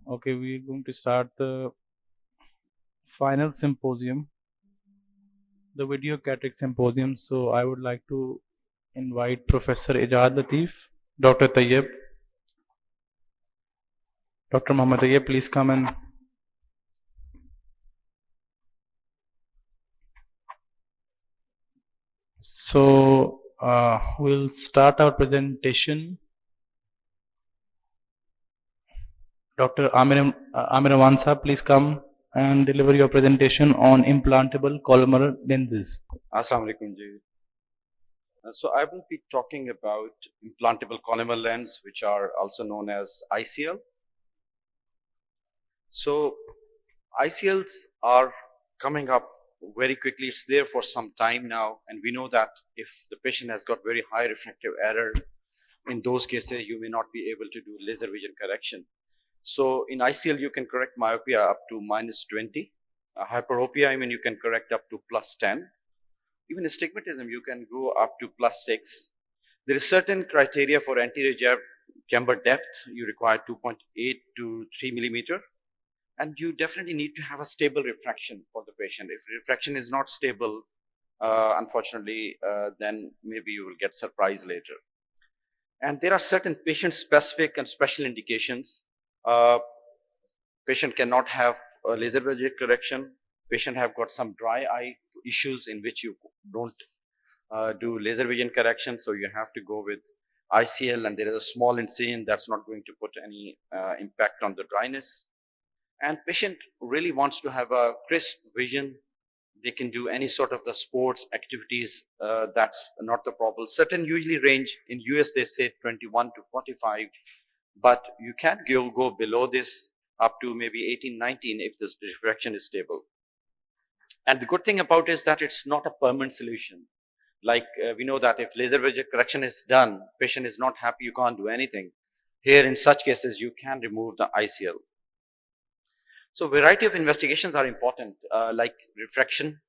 Okay, we're going to start the final symposium, the video cataract symposium. So I would like to invite Professor Ijad Latif, Dr. Tayyib, Dr. Muhammad Tayyib, please come and we'll start our presentation. Dr. Amir Awan Sahab, please come and deliver your presentation on implantable columnar lenses. Assalamu alaikum ji. So I will be talking about implantable columnar lens, which are also known as ICL. So ICLs are coming up very quickly. It's there for some time now, and we know that if the patient has got very high refractive error, in those cases you may not be able to do laser vision correction. So in ICL you can correct myopia up to -20, hyperopia you can correct up to +10. Even astigmatism, you can go up to +6. There is certain criteria for anterior chamber depth. You require 2.8 to 3 millimeter. And you definitely need to have a stable refraction for the patient. If refraction is not stable, unfortunately, then maybe you will get surprised later. And there are certain patient-specific and special indications. Patient cannot have laser vision correction. Patient have got some dry eye issues in which you don't do laser vision correction, so you have to go with ICL, and there is a small incision that's not going to put any impact on the dryness. And patient really wants to have a crisp vision. They can do any sort of the sports activities. That's not the problem. Certain usually range in US they say 21 to 45, but you can go below this up to maybe 18, 19 if this refraction is stable. And the good thing about it is that it's not a permanent solution. Like we know that if laser vision correction is done, patient is not happy, you can't do anything. Here in such cases, you can remove the ICL. So variety of investigations are important, like refraction.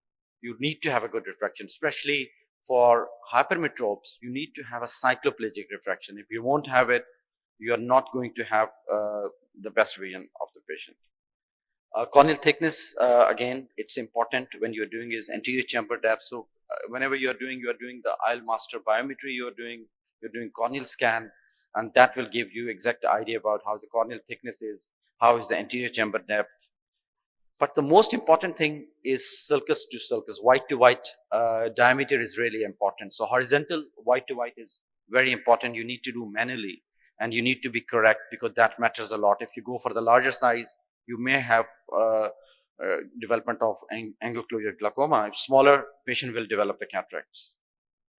You need to have a good refraction, especially for hypermetropes. You need to have a cycloplegic refraction. If you won't have it, you are not going to have the best vision of the patient. Corneal thickness, again, it's important when you're doing is anterior chamber depth. So whenever you're doing the IL master biometry, you're doing corneal scan, and that will give you exact idea about how the corneal thickness is, how is the anterior chamber depth. But the most important thing is sulcus to sulcus, white to white diameter is really important. So horizontal white to white is very important. You need to do manually, and you need to be correct because that matters a lot. If you go for the larger size, you may have development of angle closure glaucoma. If smaller, patient will develop the cataracts.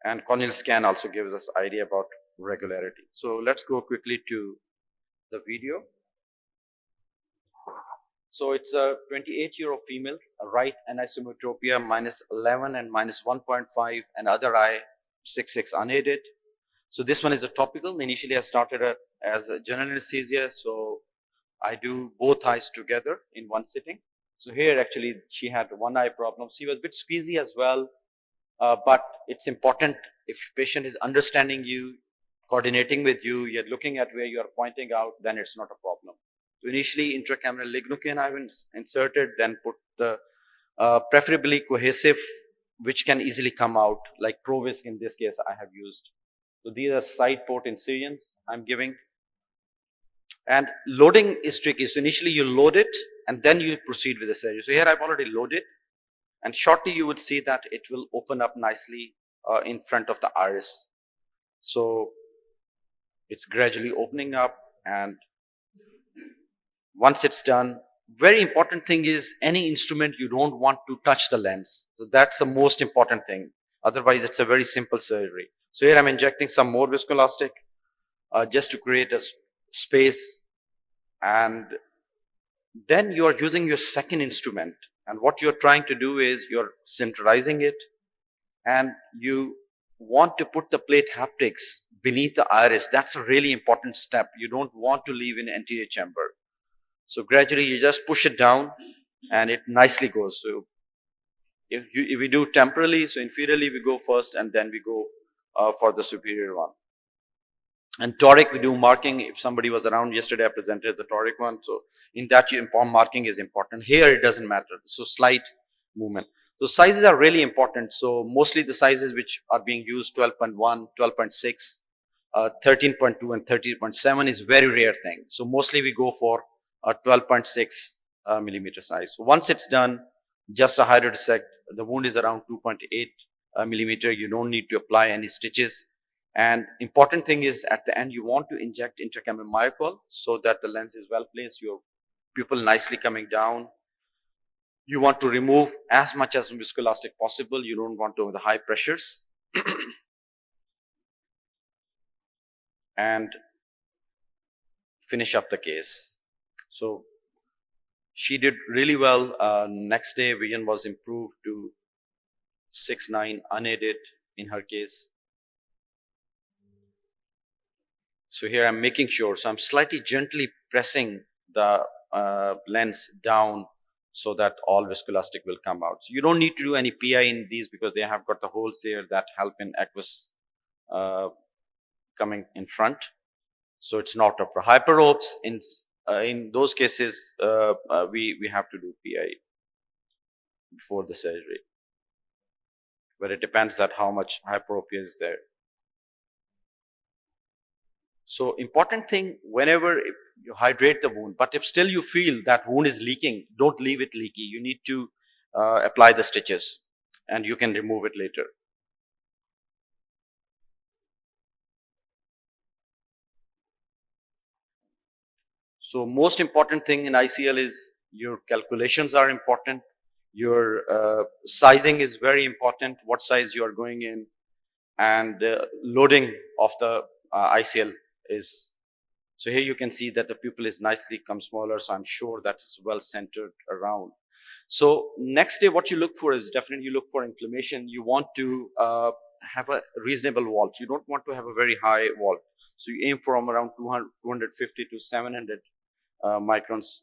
And corneal scan also gives us idea about regularity. So let's go quickly to the video. So it's a 28-year-old female, a right anisometropia -11 and -1.5, and other eye 6.6 unaided. So this one is a topical. Initially, I started as a general anesthesia, so I do both eyes together in one sitting. So here, actually, she had one eye problem. She was a bit squeezy as well, but it's important if patient is understanding you, coordinating with you, you're looking at where you're pointing out, then it's not a problem. So initially, intracameral lignocaine I've inserted, then put the preferably cohesive, which can easily come out, like Provisc in this case I have used. So these are side port incisions I'm giving. And loading is tricky. So initially you load it and then you proceed with the surgery. So here I've already loaded, and shortly you would see that it will open up nicely in front of the iris. So it's gradually opening up, and once it's done, very important thing is any instrument you don't want to touch the lens. So that's the most important thing. Otherwise, it's a very simple surgery. So here I'm injecting some more viscoelastic just to create a space, and then you are using your second instrument. And what you're trying to do is you're centralizing it, and you want to put the plate haptics beneath the iris. That's a really important step. You don't want to leave in anterior chamber. So gradually you just push it down and it nicely goes. So if we do temporally, so inferiorly we go first and then we go for the superior one. And toric, we do marking. If somebody was around yesterday, I presented the toric one. So in that, marking is important. Here, it doesn't matter. So slight movement. So sizes are really important. So mostly the sizes which are being used 12.1, 12.6, 13.2 and 13.7 is very rare thing. So mostly we go for a 12.6 millimeter size. So once it's done, just a hydrodissect. The wound is around 2.8 millimeter. You don't need to apply any stitches. And important thing is at the end, you want to inject intracameral myoclone so that the lens is well placed, your pupil nicely coming down. You want to remove as much as viscoelastic possible. You don't want to the high pressures. And finish up the case. So she did really well. Next day, vision was improved to 6/9 unaided in her case. So here I'm making sure. So I'm slightly gently pressing the lens down so that all viscoelastic will come out. So you don't need to do any PI in these because they have got the holes there that help in aqueous coming in front. So it's not proper. Hyperopes, in those cases, we have to do PI before the surgery. But it depends on how much hyperopia is there. So important thing, whenever you hydrate the wound, but if still you feel that wound is leaking, don't leave it leaky. You need to apply the stitches and you can remove it later. So most important thing in ICL is your calculations are important. Your sizing is very important, what size you are going in, and loading of the ICL is. So here you can see that the pupil is nicely come smaller. So I'm sure that's well centered around. So next day, what you look for is definitely you look for inflammation. You want to have a reasonable vault. You don't want to have a very high vault. So you aim from around 250 to 700 microns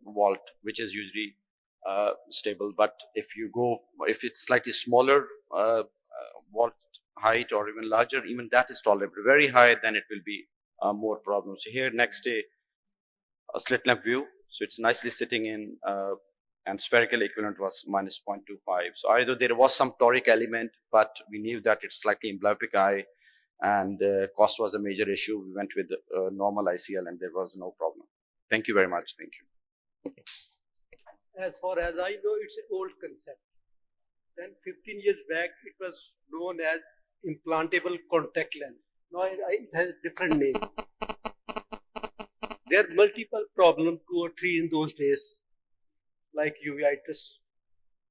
vault, which is usually stable. But if it's slightly smaller vault height or even larger, even that is tolerable. Very high, then it will be more problems. So here next day, a slit lamp view. So it's nicely sitting in and spherical equivalent was minus 0.25. So either there was some toric element, but we knew that it's slightly emblepic eye and cost was a major issue. We went with normal ICL and there was no problem. Thank you very much. Thank you. As far as I know, it's an old concept. Then 15 years back, it was known as implantable contact lens. Now it has a different name. There are multiple problems, 2 or 3 in those days, like uveitis,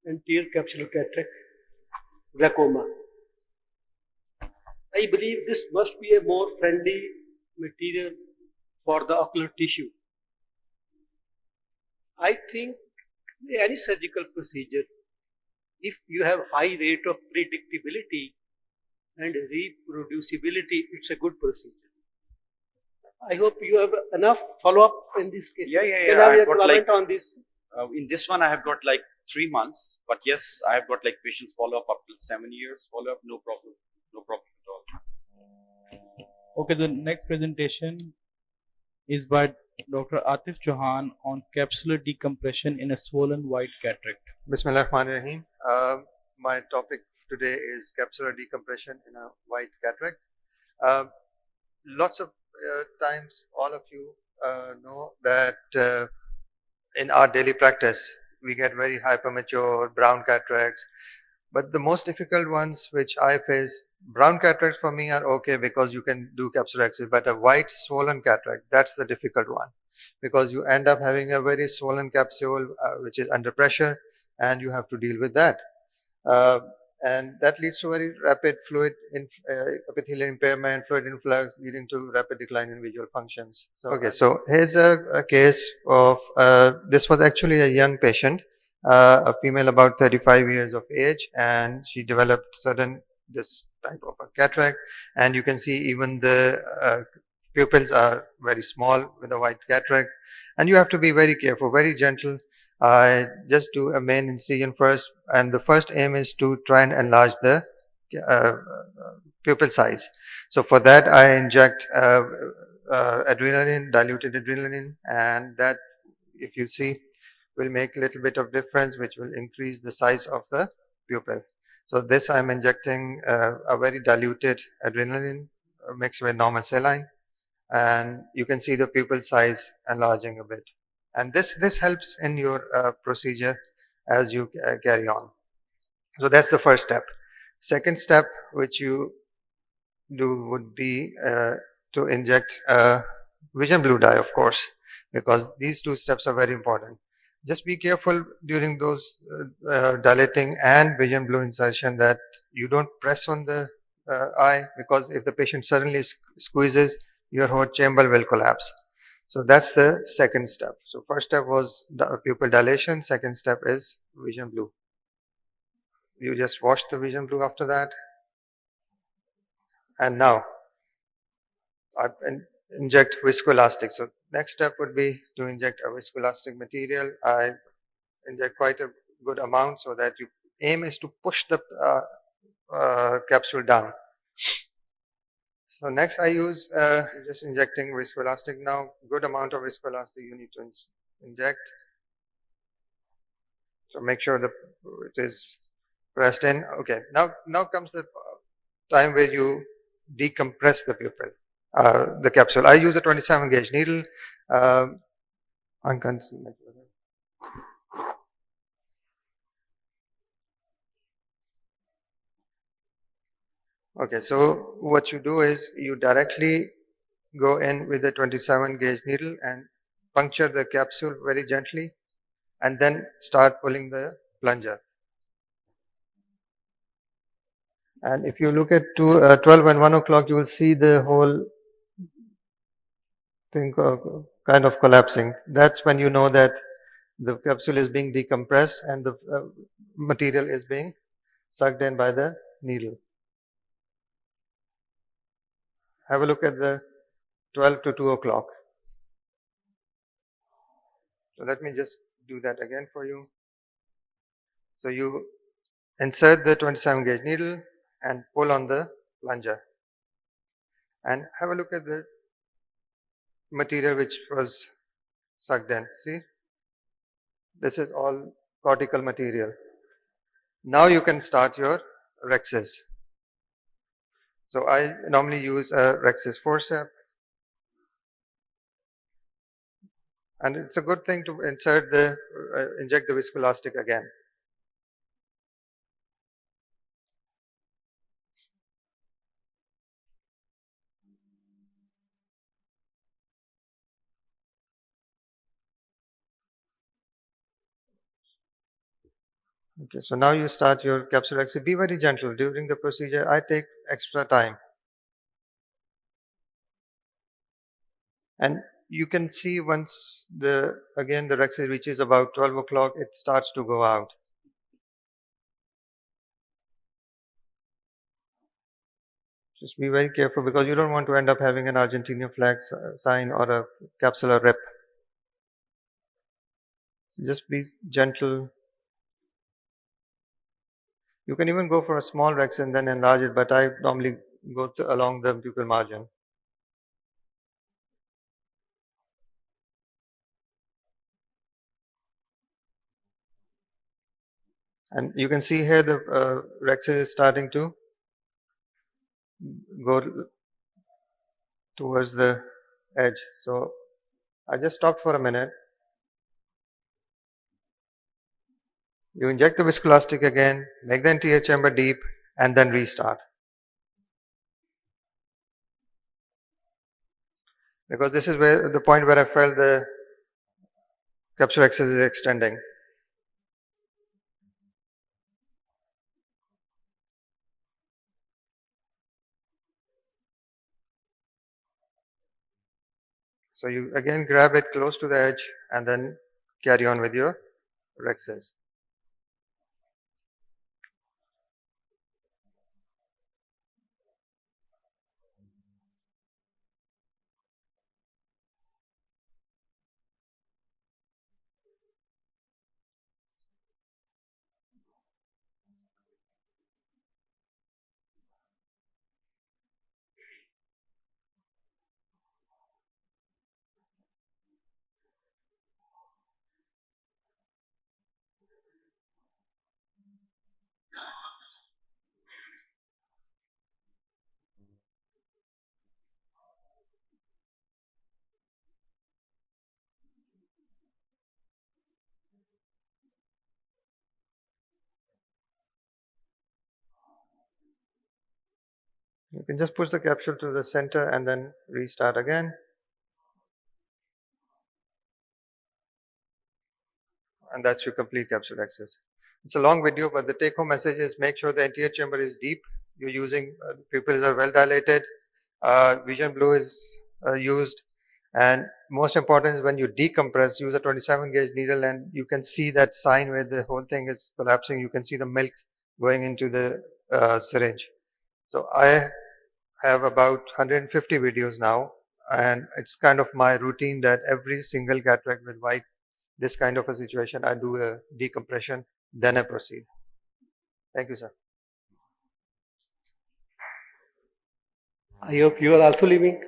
anterior capsular cataract, glaucoma. I believe this must be a more friendly material for the ocular tissue. I think any surgical procedure, if you have high rate of predictability and reproducibility, it's a good procedure. I hope you have enough follow-up in this case. Yeah. Can I have a comment on this? In this one, I have got like 3 months, but yes, I have got like patients follow-up up till 7 years follow-up, no problem at all. Okay, the next presentation is by Dr. Atif Chauhan on capsular decompression in a swollen white cataract. Bismillahirrahmanirrahim. My topic today is capsular decompression in a white cataract. Lots of times, all of you know that in our daily practice, we get very hypermature brown cataracts. But the most difficult ones which I face, brown cataracts for me are okay because you can do capsulorrhexis, but a white swollen cataract, that's the difficult one because you end up having a very swollen capsule which is under pressure and you have to deal with that. And that leads to very rapid fluid epithelial impairment, fluid influx, leading to rapid decline in visual functions. So here's a case of, this was actually a young patient, a female about 35 years of age, and she developed this type of a cataract, and you can see even the pupils are very small with a white cataract, and you have to be very careful, very gentle. Just do a main incision first, and the first aim is to try and enlarge the pupil size. So for that, I inject adrenaline, diluted adrenaline, and that, if you see, will make a little bit of difference, which will increase the size of the pupil. So this I'm injecting a very diluted adrenaline mixed with normal saline, and you can see the pupil size enlarging a bit. And this helps in your procedure as you carry on. So that's the first step. Second step, which you do, would be to inject vision blue dye, of course, because these two steps are very important. Just be careful during those dilating and vision blue insertion that you don't press on the eye, because if the patient suddenly squeezes, your whole chamber will collapse. So that's the second step. So first step was pupil dilation. Second step is vision blue. You just wash the vision blue after that. And now I inject viscoelastic. So next step would be to inject a viscoelastic material. I inject quite a good amount so that you aim is to push the capsule down. So next I use just injecting viscoelastic now. Good amount of viscoelastic you need to inject. So make sure that it is pressed in. Okay, now comes the time where you decompress the pupil, the capsule. I use a 27 gauge needle. Okay, so what you do is you directly go in with a 27 gauge needle and puncture the capsule very gently, and then start pulling the plunger. And if you look at 12 and 1 o'clock, you will see the whole thing kind of collapsing. That's when you know that the capsule is being decompressed and the material is being sucked in by the needle. Have a look at the 12 to 2 o'clock. So let me just do that again for you. So you insert the 27 gauge needle and pull on the plunger. And have a look at the material which was sucked in. See? This is all cortical material. Now you can start your rexes. So I normally use a rexis forceps. And it's a good thing to inject the viscoelastic again. Okay, so now you start your capsulexy. Be very gentle during the procedure. I take extra time. And you can see once the rexis reaches about 12 o'clock, it starts to go out. Just be very careful because you don't want to end up having an Argentinian flag sign or a capsular rip. Just be gentle. You can even go for a small rex and then enlarge it, but I normally go along the pupil margin. And you can see here the rex is starting to go towards the edge. So I just stopped for a minute. You inject the viscoelastic again, make the anterior chamber deep, and then restart. Because this is where the point where I felt the capsule axis is extending. So you again grab it close to the edge and then carry on with your rexes. You can just push the capsule to the center and then restart again. And that's your complete capsule access. It's a long video, but the take home message is make sure the anterior chamber is deep. You're using, the pupils are well dilated. Vision blue is used. And most important is when you decompress, use a 27 gauge needle and you can see that sign where the whole thing is collapsing. You can see the milk going into the syringe. So I have about 150 videos now, and it's kind of my routine that every single cataract with white, this kind of a situation, I do a decompression, then I proceed. Thank you, sir. I hope you are also leaving.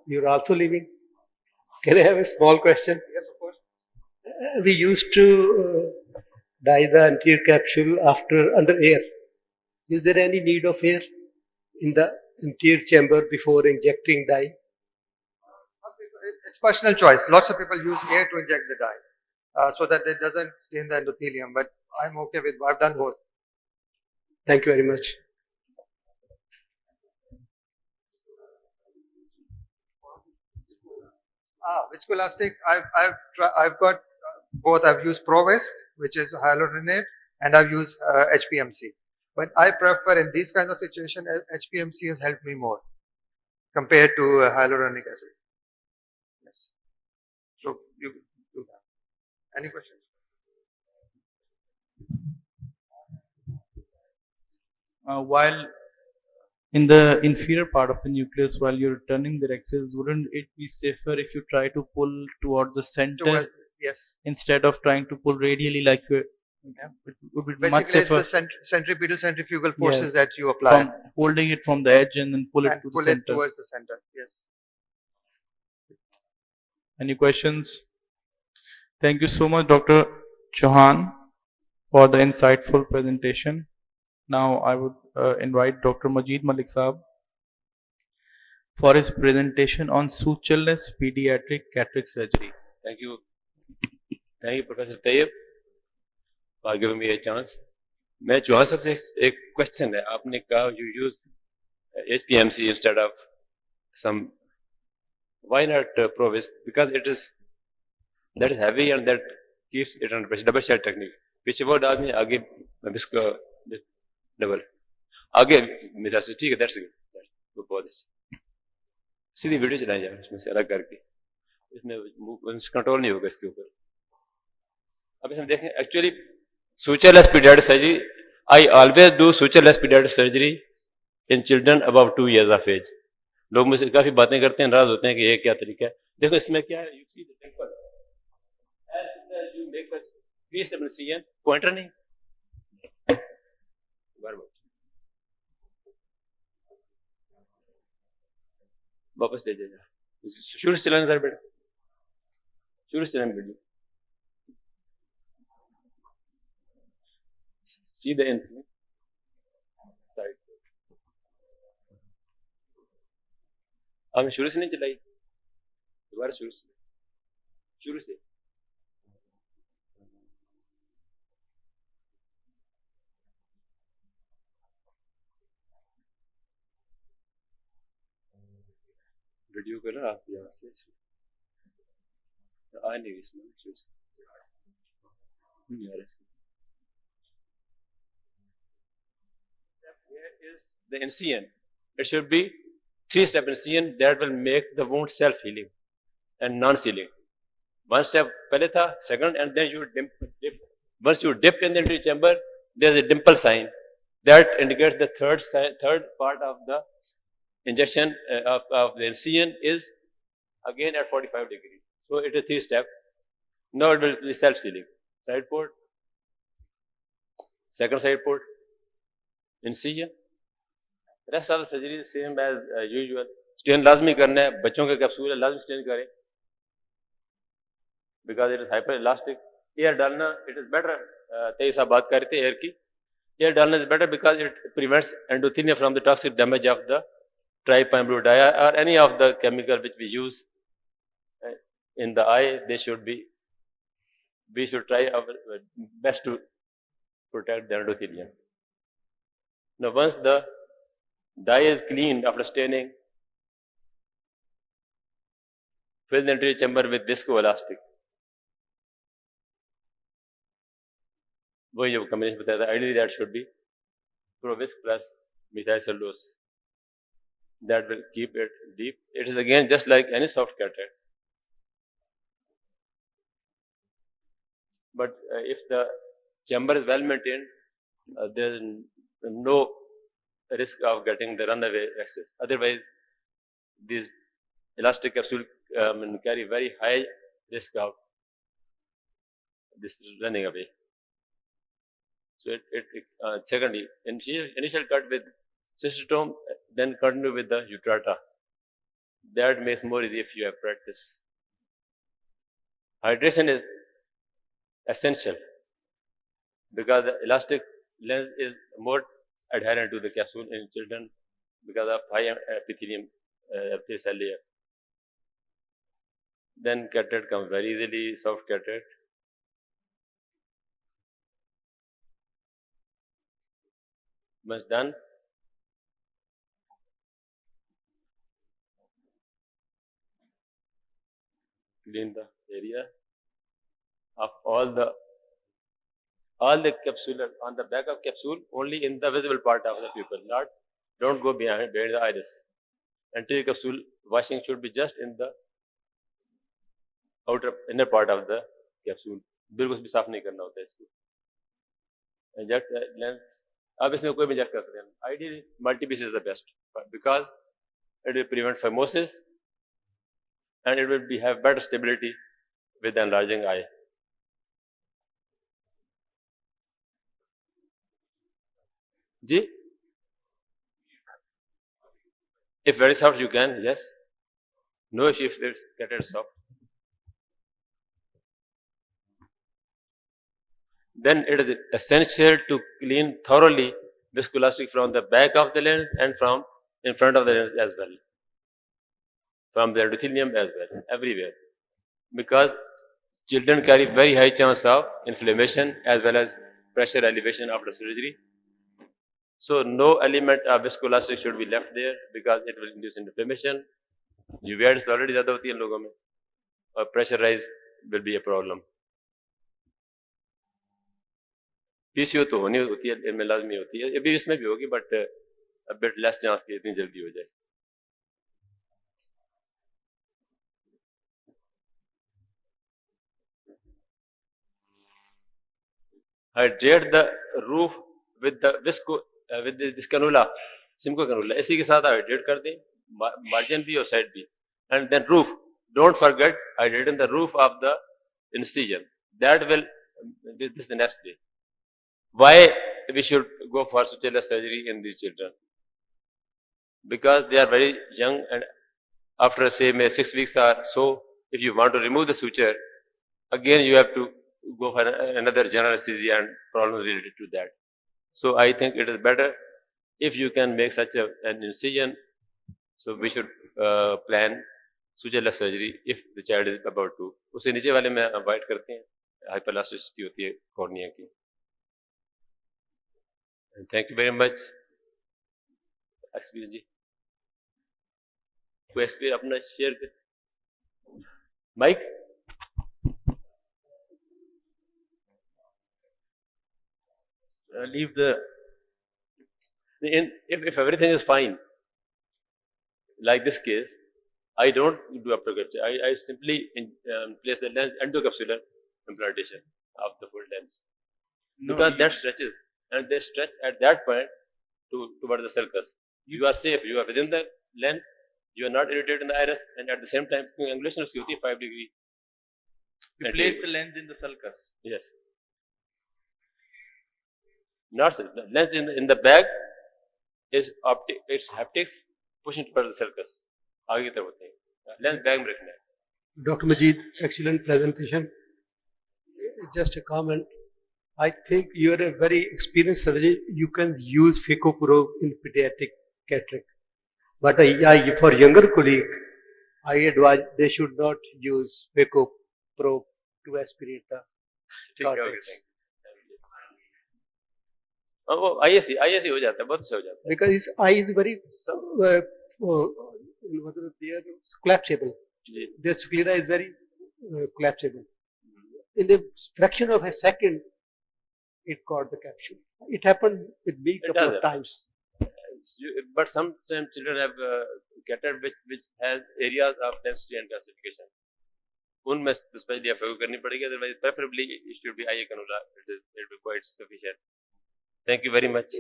You are also leaving. Can I have a small question? Yes, of course. We used to dye the anterior capsule after under air. Is there any need of air in the anterior chamber before injecting dye? It's personal choice. Lots of people use air to inject the dye so that it doesn't stain the endothelium, but I'm okay with, I've done both. Thank you very much. Viscoelastic, I've got both. I've used ProVisc, which is hyaluronate, and I've used HPMC. But I prefer in these kinds of situations, HPMC has helped me more compared to hyaluronic acid. Yes. So you do that. Any questions? While in the inferior part of the nucleus, while you're turning the axis, wouldn't it be safer if you try to pull toward the center Yes. instead of trying to pull radially like you? Yeah. It would be much Basically, it's safer. the centripetal centrifugal forces Yes. that you apply From holding it from the edge and then pull it and to pull the it center. towards the center. Yes. Any questions? Thank you so much, Dr. Chauhan, for the insightful presentation. Now I would invite Dr. Majid Malik Saab for his presentation on sutureless pediatric cataract surgery. Thank you. Thank you, Professor Tayyib, for giving me a chance. मैं चौहान साहब से एक question है. आपने कहा you use HPMC instead of some. Why not ProVisc? Because it is that is heavy and that keeps it under pressure. Double shell technique. पीछे वो आदमी आगे इसको डबल आगे मेरा से ठीक है. That's good. वो बहुत अच्छा. सीधी वीडियो चलाएं जाए इसमें से अलग करके. इसमें कंट्रोल नहीं होगा इसके ऊपर. अब इसमें देखें actually sutureless pediatric surgery. I always do sutureless pediatric surgery in children above 2 years of age. लोग मुझसे काफी बातें करते हैं, नाराज होते हैं कि ये क्या तरीका है. देखो इसमें क्या है, you see the temple. As soon as you make a reasonable CN, pointer नहीं. वापस ले जाइए. शुरू से चलाना सर बेटा. शुरू से चलाना video. See the incident side. आपने शुरू से नहीं चलाई, दोबारा शुरू से वीडियो को ना आप यहाँ से आ नहीं इसमें शुरू से नहीं आ रहा. Here is the incision. It should be 3-step incision that will make the wound self-healing and non-sealing. One step पहले था, second, and then you dip. Once you dip in the anterior chamber, there is a dimple sign that indicates the third part of the injection of the incision is again at 45 degrees. So it is 3-step. Now it will be self-sealing. Side port, second side port, incision. Rest of the surgery is same as usual. Stain लाजमी करना है. बच्चों का capsule है, लाजमी stand करें because it is hyper elastic. Air डालना, it is better. तेज सा बात कर रहे थे air की. Air डालना is better because it prevents endothelium from the toxic damage of the tripine dye or any of the chemical which we use in the eye. We should try our best to protect the endothelium. Now once the Dye is cleaned after staining. Fill the entire chamber with viscoelastic. वही जो combination बताया था, ideally that should be Provisc plus methyl cellulose. That will keep it deep. It is again just like any soft cataract. But if the chamber is well maintained, there is no risk of getting the runaway access. Otherwise, these elastic capsules carry very high risk of this running away. So secondly, initial cut with cystotome, then continue with the utrata. That makes more easy if you have practice. Hydration is essential because the elastic lens is more adherent to the capsule in children because of high epithelium cell layer. Then cataract comes very easily, soft cataract. Once done, clean the area of all the capsule on the back of capsule, only in the visible part of the pupil. Don't go behind the iris. Anterior capsule washing should be just in the inner part of the capsule. बिल्कुल भी साफ नहीं करना होता है इसको. Inject the lens. अब इसमें कोई भी inject कर सकते हैं. Ideally, multi-piece is the best because it will prevent phimosis and it will have better stability with the enlarging eye. Ji? If very soft, you can, yes. No issue if it's cataract soft. Then it is essential to clean thoroughly viscoelastic from the back of the lens and from in front of the lens as well. From the endothelium as well, everywhere. Because children carry very high chance of inflammation as well as pressure elevation after surgery. So no element of viscoelastic should be left there because it will induce inflammation. Uveitis already ज़्यादा होती है इन लोगों में और pressure rise will be a problem. PCO तो होनी होती है, इनमें लाजमी होती है, अभी इसमें भी होगी but a bit less chance कि इतनी जल्दी हो जाए. Hydrate the roof with the this cannula, Simco cannula. इसी के साथ hydrate कर दें, margin भी और side भी, and then roof. Don't forget hydrating the roof of the incision. That will this is the next day. Why we should go for sutureless surgery in these children? Because they are very young and after say 6 weeks or so, if you want to remove the suture, again you have to go for another general anesthesia and problems related to that. So I think it is better if you can make such an incision. So we should plan sutureless surgery if the child is about to. उसे नीचे वाले में avoid करते हैं, hyperelasticity होती है cornea की. And thank you very much. Experience जी. कोई experience अपना share कर. Mike. Leave the. If everything is fine, like this case, I don't do upper capsule. I simply place the lens endocapsular implantation of the full lens. No, because that stretches and they stretch at that point toward the sulcus. You are safe. You are within the lens. You are not irritating the iris, and at the same time, angulation is 5 degree. You place the lens in the sulcus. Yes. Not the lens in the bag is it's haptics pushing towards the sulcus. आगे तरफ होते हैं. Lens bag में रखना है. Dr. Majid, excellent presentation. Just a comment. I think you are a very experienced surgeon. You can use phaco probe in pediatric cataract. But for younger colleague, I advise they should not use phaco probe to aspirate the cortex. वो ISC हो जाता है, बहुत से हो जाता है. because his eye is very they are collapsible. जी. Their sclera is very collapsible. In a fraction of a second, it got the capsule. It happened with me It couple does. of times. But sometimes children have cataract which has areas of density and calcification. उनमें specially आपको करनी पड़ेगी, otherwise preferably it should be eye cannula. It will be quite sufficient. Thank you very much.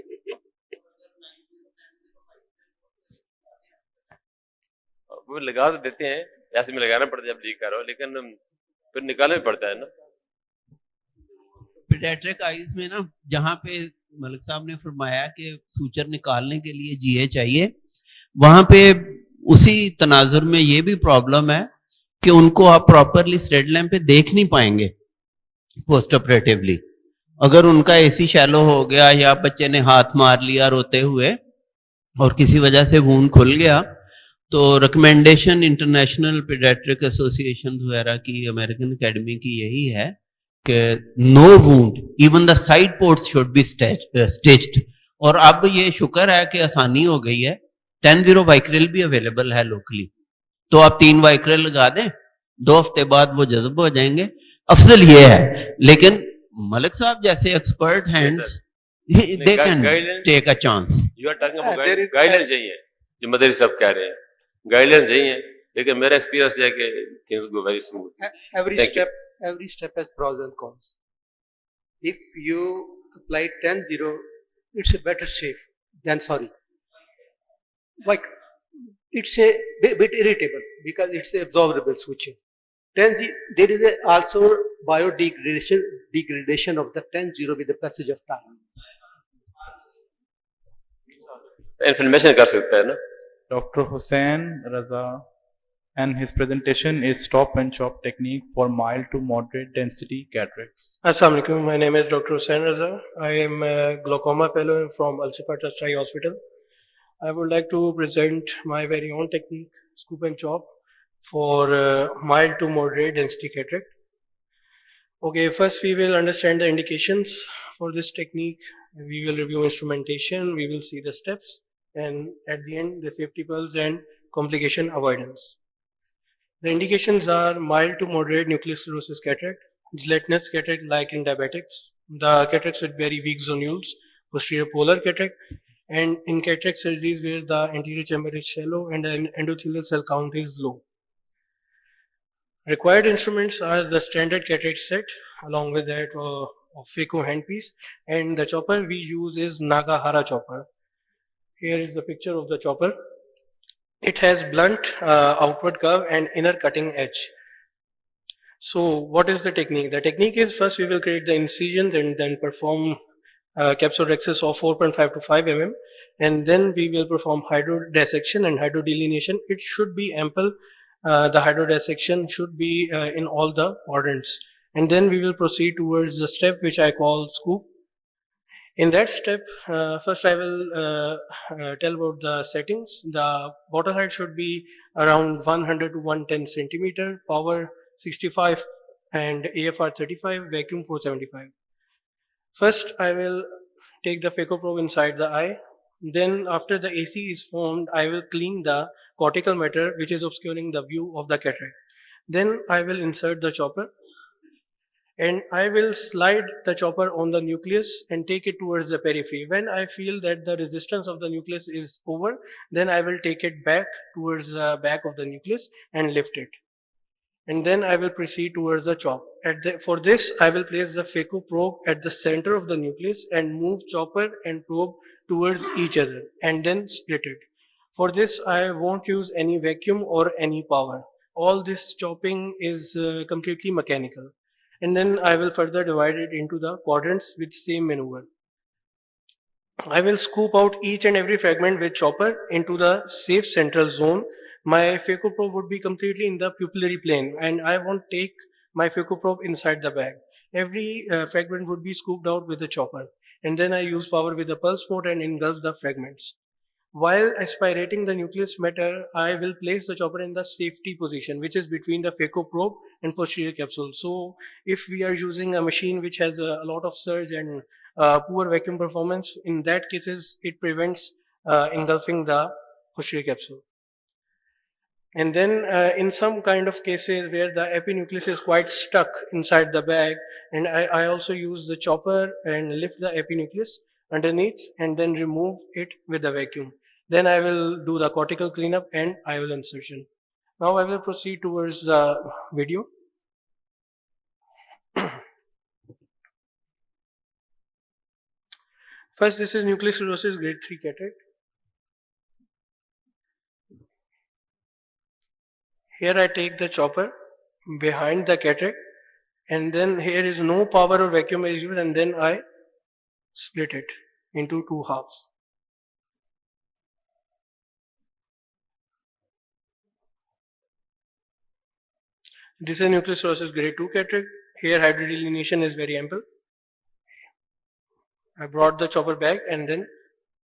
वो लगा तो देते हैं, ऐसे में लगाना पड़ता है जब लीक कर रहा हो, लेकिन फिर निकालना भी पड़ता है ना. पीडियाट्रिक आइज में ना, जहाँ पे मलिक साहब ने फरमाया कि सूचर निकालने के लिए जीए चाहिए, वहां पे उसी तनाजुर में ये भी प्रॉब्लम है कि उनको आप प्रॉपरली स्टेड लैम्प पे देख नहीं पाएंगे पोस्ट ऑपरेटिवली. अगर उनका एसी शैलो हो गया या बच्चे ने हाथ मार लिया रोते हुए और किसी वजह से वूंड खुल गया, तो रिकमेंडेशन इंटरनेशनल पीडियाट्रिक एसोसिएशन वगैरह की, अमेरिकन एकेडमी की यही है कि no wound, even the side ports should be stitched. और अब ये शुक्र है कि आसानी हो गई है, 10-0 वाइक्रिल भी अवेलेबल है लोकली, तो आप 3 वाइक्रिल लगा दें, 2 हफ्ते बाद वो जज्ब हो जाएंगे. अफजल ये है, लेकिन मलिक साहब जैसे expert hands, they can take a chance. You are talking about there is- guidelines चाहिए, जो मदरी साहब कह रहे हैं, गाइडलाइंस चाहिए, लेकिन मेरा एक्सपीरियंस है कि things go very smooth. Thank you. Every step has pros and cons. If you apply 10-0, it's a better safe than sorry. Like it's a bit irritable because it's a absorbable switching. 10 there is also degradation of the 10-0 with the passage of time. Inflammation कर सकता है ना. Dr. Hussain Raza, and his presentation is stop and chop technique for mild to moderate density cataracts. Assalamu alaikum. My name is Dr. Hussain Raza. I am a glaucoma fellow from Al Shifa Trust Eye Hospital. I would like to present my very own technique, scoop and chop, for mild to moderate density cataract. Okay, first we will understand the indications for this technique. We will review instrumentation, we will see the steps, and at the end, the safety pearls and complication avoidance. The indications are mild to moderate nuclear sclerosis cataract, gelatinous cataract like in diabetics, the cataracts with very weak zonules, posterior polar cataract, and in cataract surgeries where the anterior chamber is shallow and the endothelial cell count is low. Required instruments are the standard cataract set, along with that of phaco handpiece, and the chopper we use is Nagahara chopper. Here is the picture of the chopper. It has blunt outward curve and inner cutting edge. So what is the technique? The technique is, first we will create the incisions and then perform capsulorhexis of 4.5 to 5 mm, and then we will perform hydrodissection and hydrodelineation. It should be ample. The hydrodissection should be in all the quadrants, and then we will proceed towards the step which I call scoop. In that step, first I will tell about the settings. The bottle height should be around 100 to 110 centimeter, power 65 and AFR 35, vacuum 475. First, I will take the phaco probe inside the eye. Then after the AC is formed, I will clean the cortical matter which is obscuring the view of the cataract. Then I will insert the chopper, and I will slide the chopper on the nucleus and take it towards the periphery. When I feel that the resistance of the nucleus is over, then I will take it back towards the back of the nucleus and lift it. And then I will proceed towards the chop. For this, I will place the phaco probe at the center of the nucleus and move chopper and probe towards each other and then split it. For this, I won't use any vacuum or any power. All this chopping is completely mechanical. And then I will further divide it into the quadrants with same maneuver. I will scoop out each and every fragment with chopper into the safe central zone. My phaco probe would be completely in the pupillary plane, and I won't take my phaco probe inside the bag. Every fragment would be scooped out with the chopper, and then I use power with the pulse mode and engulf the fragments. While aspirating the nucleus matter, I will place the chopper in the safety position, which is between the phaco probe and posterior capsule. So if we are using a machine which has a lot of surge and poor vacuum performance. In that cases, it prevents engulfing the posterior capsule. And then in some kind of cases where the epinucleus is quite stuck inside the bag, and I also use the chopper and lift the epinucleus underneath and then remove it with the vacuum. Then I will do the cortical cleanup and IOL insertion. Now I will proceed towards the video. First, this is nuclear sclerosis grade 3 cataract. Here I take the chopper behind the cataract, and then here is no power or vacuum is used, and then I split it into two halves. This is nuclear sclerosis grade 2 cataract. Here hydrodelineation is very ample. I brought the chopper back and then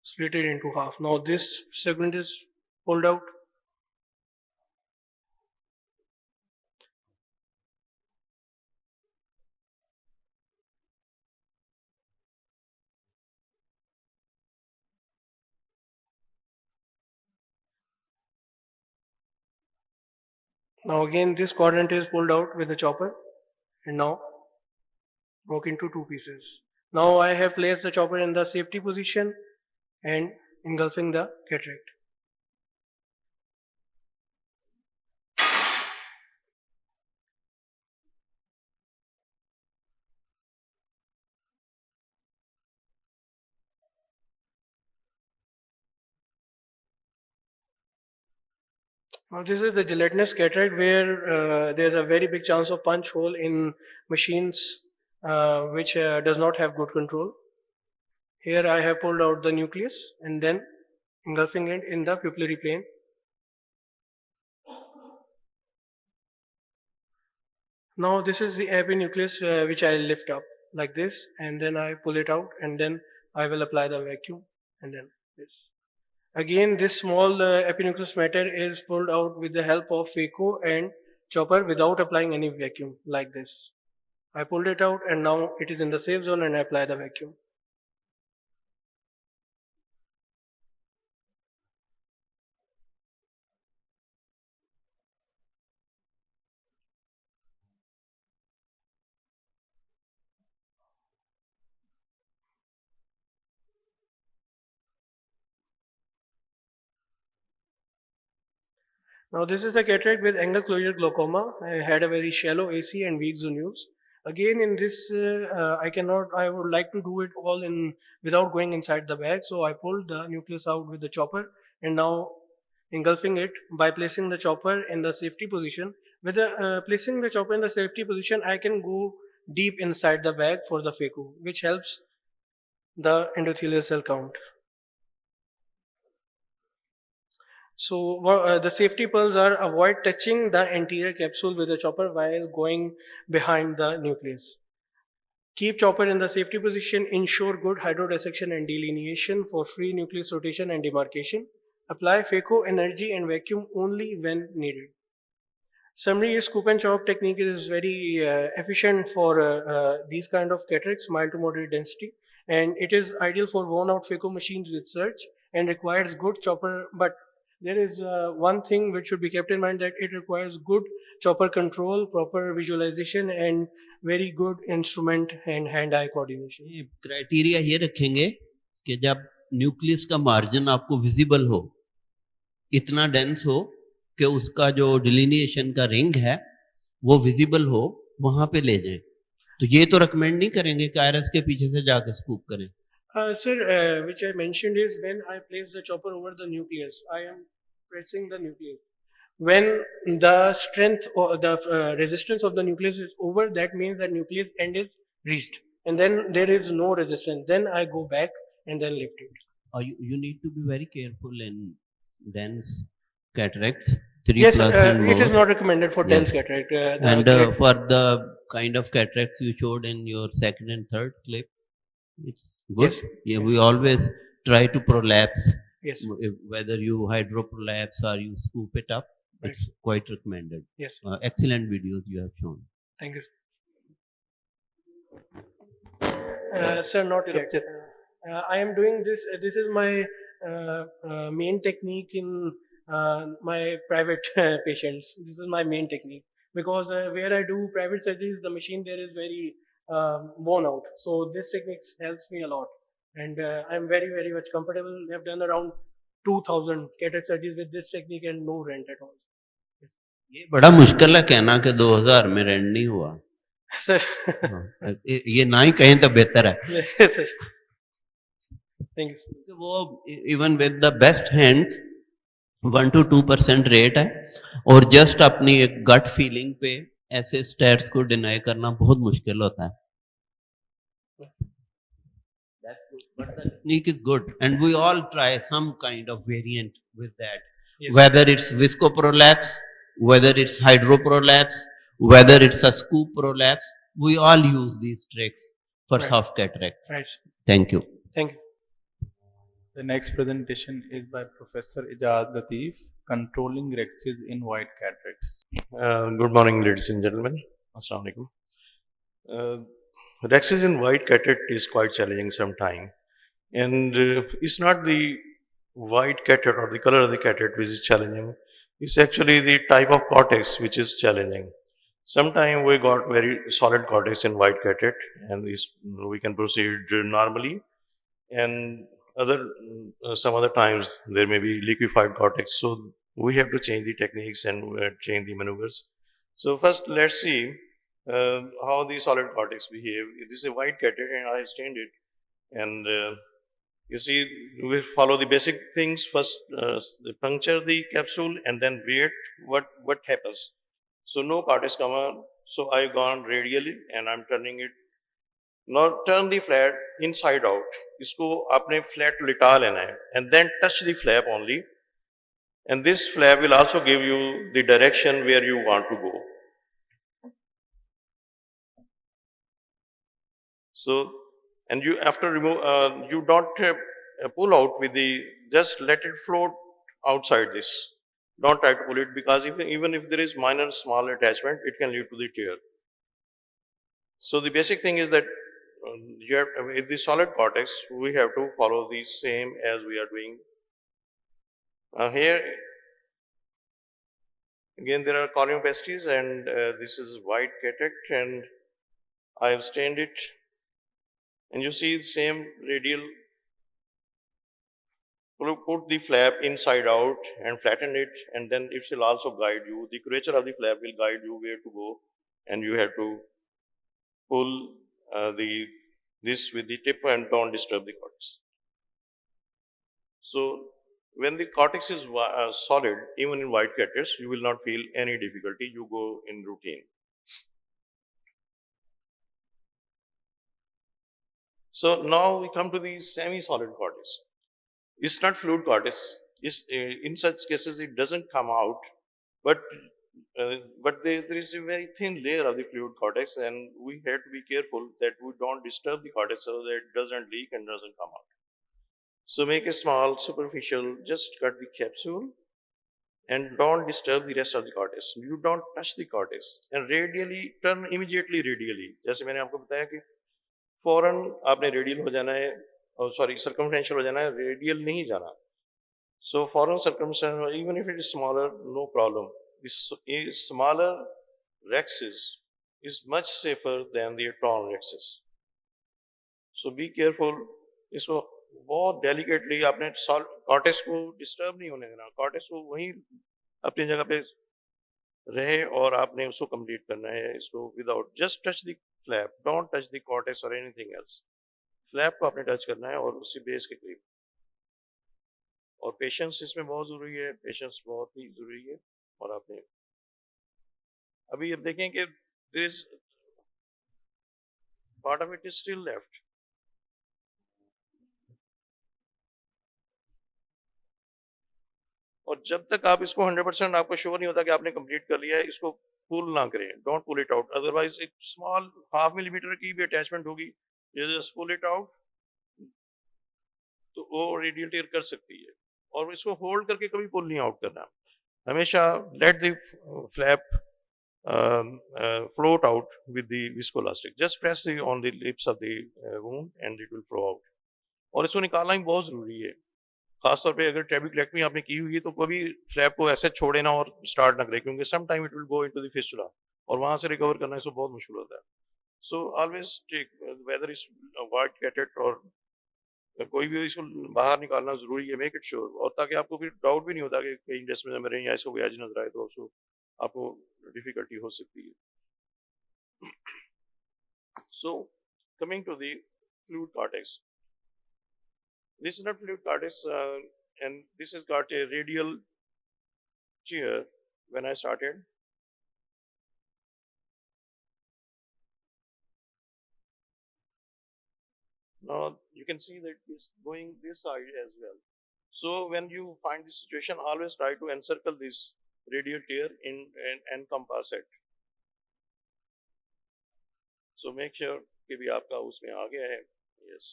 split it into half. Now this segment is pulled out. Now again this quadrant is pulled out with the chopper and now broke into two pieces. Now I have placed the chopper in the safety position and engulfing the cataract. Now this is the gelatinous cataract where there's a very big chance of punch hole in machines which does not have good control. Here I have pulled out the nucleus and then engulfing it in the pupillary plane. Now this is the epinucleus which I lift up like this, and then I pull it out, and then I will apply the vacuum, and then this. Again, this small epinucleus matter is pulled out with the help of phaco and chopper without applying any vacuum like this. I pulled it out and now it is in the safe zone and I apply the vacuum. Now this is a cataract with angle closure glaucoma. I had a very shallow AC and weak zonules. Again in this I would like to do it all in without going inside the bag. So I pulled the nucleus out with the chopper and now engulfing it by placing the chopper in the safety position. With placing the chopper in the safety position, I can go deep inside the bag for the phaco, which helps the endothelial cell count. So the safety pearls are avoid touching the anterior capsule with the chopper while going behind the nucleus. Keep chopper in the safety position, ensure good hydrodissection and delineation for free nucleus rotation and demarcation. Apply phaco energy and vacuum only when needed. Summary is scoop and chop technique is very efficient for these kind of cataracts, mild to moderate density, and it is ideal for worn out phaco machines with surge and requires good chopper, but there is one thing which should be kept in mind, that it requires good chopper control, proper visualization and very good instrument and hand-eye coordination. Criteria ये रखेंगे कि जब nucleus का margin आपको visible हो, इतना dense हो कि उसका जो डिलिनिएशन का रिंग है वो विजिबल हो, वहां पे ले जाएं. तो ये तो रिकमेंड नहीं करेंगे कि आयरस के पीछे से जाकर स्कूप करें. Sir, which I mentioned is when I place the chopper over the nucleus, I am pressing the nucleus. When the strength or the resistance of the nucleus is over, that means that nucleus end is reached. And then there is no resistance. Then I go back and then lift it. You need to be very careful in dense cataracts. 3 Yes, plus and more. it is not recommended for dense Yes. cataract. And for the kind of cataracts you showed in your second and third clip, it's good. Yes. Yeah, we always try to prolapse. Yes. Whether you hydroprolapse or you scoop it up, Right. it's quite recommended. Yes. Excellent videos you have shown. Thank you. Sir, not yet. I am doing this. This is my main technique in my private patients. This is my main technique because where I do private surgeries, the machine there is very worn out. So this technique helps me a lot, and I'm very much comfortable. I've done around 2,000 cataract surgeries with this technique and no rent at all. ये बड़ा मुश्किल है कहना कि 2000 में rent नहीं हुआ। Sir, हाँ, ये ना ही कहें तो बेहतर है। yes, sir. Thank you. क्योंकि वो even with the best hand 1 to 2% rate है और जस्ट अपनी एक गट फीलिंग पे ऐसे स्टैट्स को डिनाई करना बहुत मुश्किल होता है। That's good, but the technique is good, and we all try some kind of variant with that. Yes. Whether it's viscoprolapse, whether it's hydroprolapse, whether it's a scoop prolapse, we all use these tricks for Right. soft cataracts. Right. Thank you. Thank you. The next presentation is by Professor Ijaz Latif, Controlling Rexes in White Cataracts. Good morning, ladies and gentlemen. Assalamu alaikum. Rexes in white cataract is quite challenging sometimes, and it's not the white cataract or the color of the cataract which is challenging. It's actually the type of cortex which is challenging. Sometimes we got very solid cortex in white cataract, and we can proceed normally, and some other times there may be liquefied cortex, so we have to change the techniques and change the maneuvers. So first let's see how the solid cortex behave. This is a white cataract and I have stained it, and you see we follow the basic things. First puncture the capsule and then wait what happens. So no cortex come out, so I've gone radially and I'm turning it. Now turn the flap inside out. इसको आपने flat लिटा लेना है and then touch the flap only, and this flap will also give you the direction where you want to go. So, and you after remove, you don't pull out with the, just let it float outside this. Don't try to pull it, because even if there is minor small attachment, it can lead to the tear. So the basic thing is that you have, with the solid cortex, we have to follow the same as we are doing. Here, again, there are corneopasties, and this is white cataract, and I have stained it. And you see the same radial, put the flap inside out and flatten it, and then it will also guide you. The curvature of the flap will guide you where to go, and you have to pull this with the tip and don't disturb the cortex. So when the cortex is solid, even in white cataracts, you will not feel any difficulty. You go in routine. So now we come to the semi-solid cortex. It's not fluid cortex. In such cases, it doesn't come out, but there is a very thin layer of the fluid cortex, and we have to be careful that we don't disturb the cortex so that it doesn't leak and doesn't come out. So make a small superficial, just cut the capsule and don't disturb the rest of the cortex. You don't touch the cortex, and radially turn immediately radially. जैसे मैंने आपको बताया कि फौरन आपने radial हो जाना है, सॉरी सर्कमफ्रेंशियल हो जाना है, रेडियल नहीं जाना. So foreign circumference, even if it is smaller, no problem. Smaller rexes is much safer than the tall rexes. So be careful. इसको बहुत delicately आपने cortex को disturb नहीं होने देना. Cortex को वहीं अपनी जगह पे रहे और आपने उसको complete करना है. इसको without, just touch the flap. Don't touch the cortex or anything else. Flap को आपने touch करना है और उसी base के करीब. और पेशेंस इसमें बहुत ज़रूरी है, पेशेंस बहुत ही ज़रूरी है. और आपने अभी अब देखें कि there is part of it is still left. और जब तक आप इसको 100% आपको श्योर नहीं होता कि आपने कंप्लीट कर लिया है, इसको पुल ना करें. Don't pull it out, otherwise एक स्मॉल ½ मिलीमीटर की भी अटैचमेंट होगी, you just pull it out, तो वो रेडियल टेयर कर सकती है. और इसको होल्ड करके कभी पुल नहीं आउट करना. हमेशा let the flap float out with the viscoelastic. Just press on the lips of the wound and it will flow out. और इसको निकालना भी बहुत जरूरी है, खासतौर पे अगर ट्रेबेक्लेक्टमी आपने की हुई है तो कभी फ्लैप को ऐसे छोड़े ना और स्टार्ट ना करें, क्योंकि some time it will go into the fistula और वहां से रिकवर करना इसको बहुत मुश्किल होता है. So always take whether is white कैटेट और कोई भी इसको बाहर निकालना जरूरी है, मेक इट श्योर, और ताकि आपको फिर डाउट भी नहीं होता कि कहीं इंडस्ट्री में या इसको व्याज नजर आए तो उसको आपको डिफिकल्टी हो सकती है. So coming to the fluid cortex, this is not fluid cortex, and this has got a radial tear when I started. Now you can see that it's going this side as well. So when you find this situation, always try to encircle this radial tear in and encompass it. So make sure कि भी आपका उसमें आ गया है. Yes.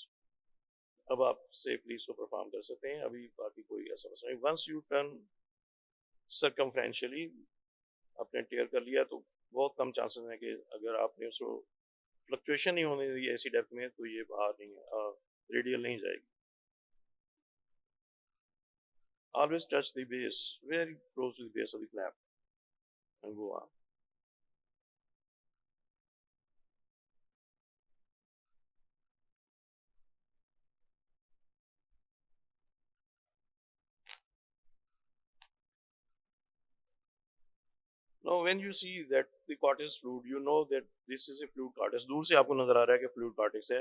अब आप safely इसको perform कर सकते हैं. अभी बाकी कोई ऐसा मसला नहीं. वंस यू टर्न सर्कमफ्रेंशियली आपने टेयर कर लिया तो बहुत कम चांसेस हैं कि अगर आपने उसको फ्लक्चुएशन नहीं होने दी ऐसी डेप्थ में तो ये बाहर नहीं रेडियल नहीं जाएगी. Always touch the base, very close to the base of the flap and go on. Now when you see that the cortex fluid, you know that this is a fluid cortex. दूर से आपको नजर आ रहा है कि fluid cortex है,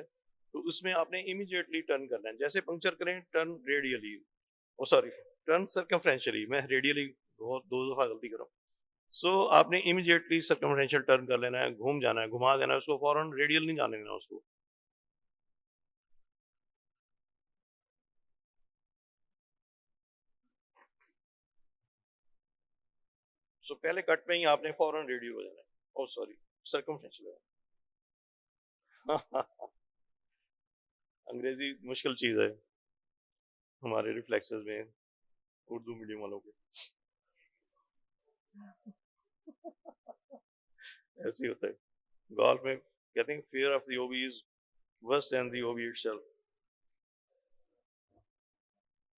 तो उसमें आपने immediately turn करना है. जैसे पंक्चर करें, turn radially, sorry, turn circumferentially. मैं radially दो दफा गलती कर रहा हूँ. So आपने immediately circumferential turn कर लेना है, घूम जाना है, घुमा देना है उसको, फौरन radial नहीं जाने देना उसको. So पहले कट में ही आपने फौरन रेडियल हो जाना है. Oh sorry, circumferential. अंग्रेजी मुश्किल चीज है हमारे रिफ्लेक्सेस में, उर्दू मीडियम वालों के ऐसे ही होता है. गोल्फ में कहते हैं fear of the OB is worse than the OB itself.